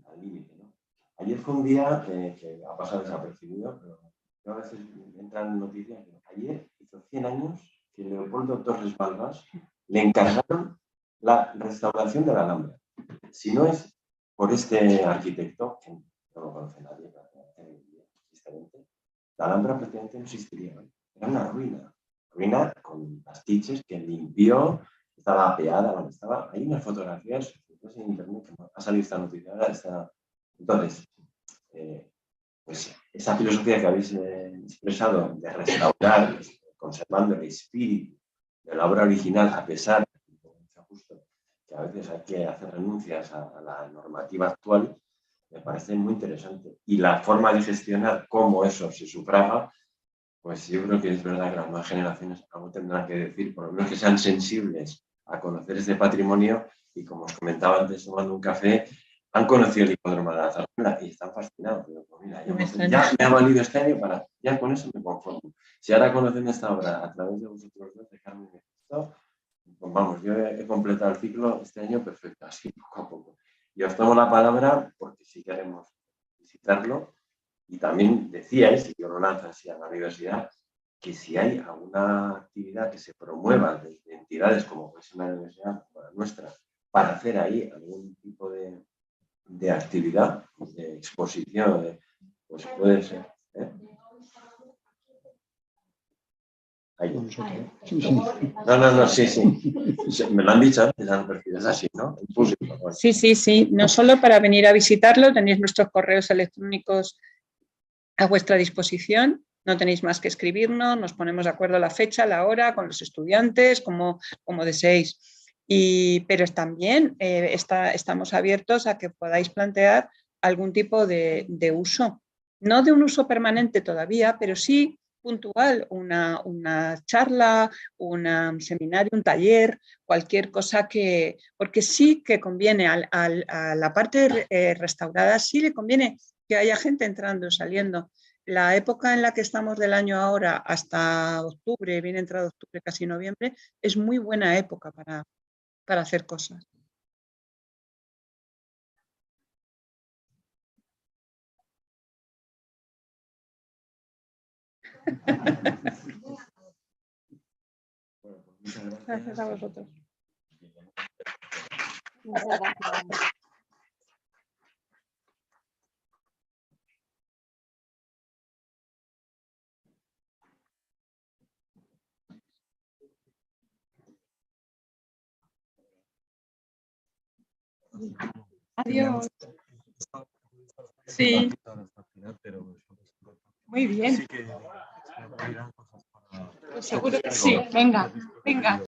al límite, ¿no? Ayer fue un día que ha pasado desapercibido, pero yo a veces entran noticias. Ayer hizo 100 años que Leopoldo Torres Balbás le encargaron la restauración de la Alhambra. Si no es por este arquitecto, que no lo conoce nadie, la Alhambra prácticamente no existiría. Era una ruina con pastiches que limpió, estaba apeada, hay unas fotografías en internet que ha salido esta noticia. Entonces, pues esa filosofía que habéis expresado de restaurar, conservando el espíritu de la obra original, a pesar de justo que a veces hay que hacer renuncias a la normativa actual, me parece muy interesante. Y la forma de gestionar cómo eso se sufraga, pues yo creo que es verdad que las nuevas generaciones algo tendrán que decir, por lo menos que sean sensibles a conocer este patrimonio y, como os comentaba antes tomando un café, han conocido el hipódromo de la Zarzuela y están fascinados. Pero, pues mira, ya me ha valido este año ya con eso me conformo. Si ahora conocen esta obra a través de vosotros dos, de Carmen y Cristo, pues vamos, yo he completado el ciclo este año perfecto, así poco a poco. Y os tomo la palabra porque si queremos visitarlo, y también decíais, y yo lo lanzo así a la universidad, que si hay alguna actividad que se promueva desde entidades como puede ser una universidad como la nuestra, para hacer ahí algún tipo de actividad, de exposición, pues puede ser. Ahí. Sí, sí. No, sí. Me lo han dicho antes, es así, ¿no? En público, bueno. Sí. No solo para venir a visitarlo, tenéis nuestros correos electrónicos a vuestra disposición. No tenéis más que escribirnos, nos ponemos de acuerdo la fecha, la hora, con los estudiantes, como deseéis. Pero también estamos abiertos a que podáis plantear algún tipo de uso. No de un uso permanente todavía, pero sí puntual, una charla, un seminario, un taller, cualquier cosa porque sí que conviene a la parte restaurada, sí le conviene que haya gente entrando y saliendo. La época en la que estamos del año ahora hasta octubre, bien entrado octubre, casi noviembre, es muy buena época para hacer cosas. Gracias a vosotros. Muchas gracias. Adiós. Sí. Muy bien. Pues seguro que sí. Venga, venga.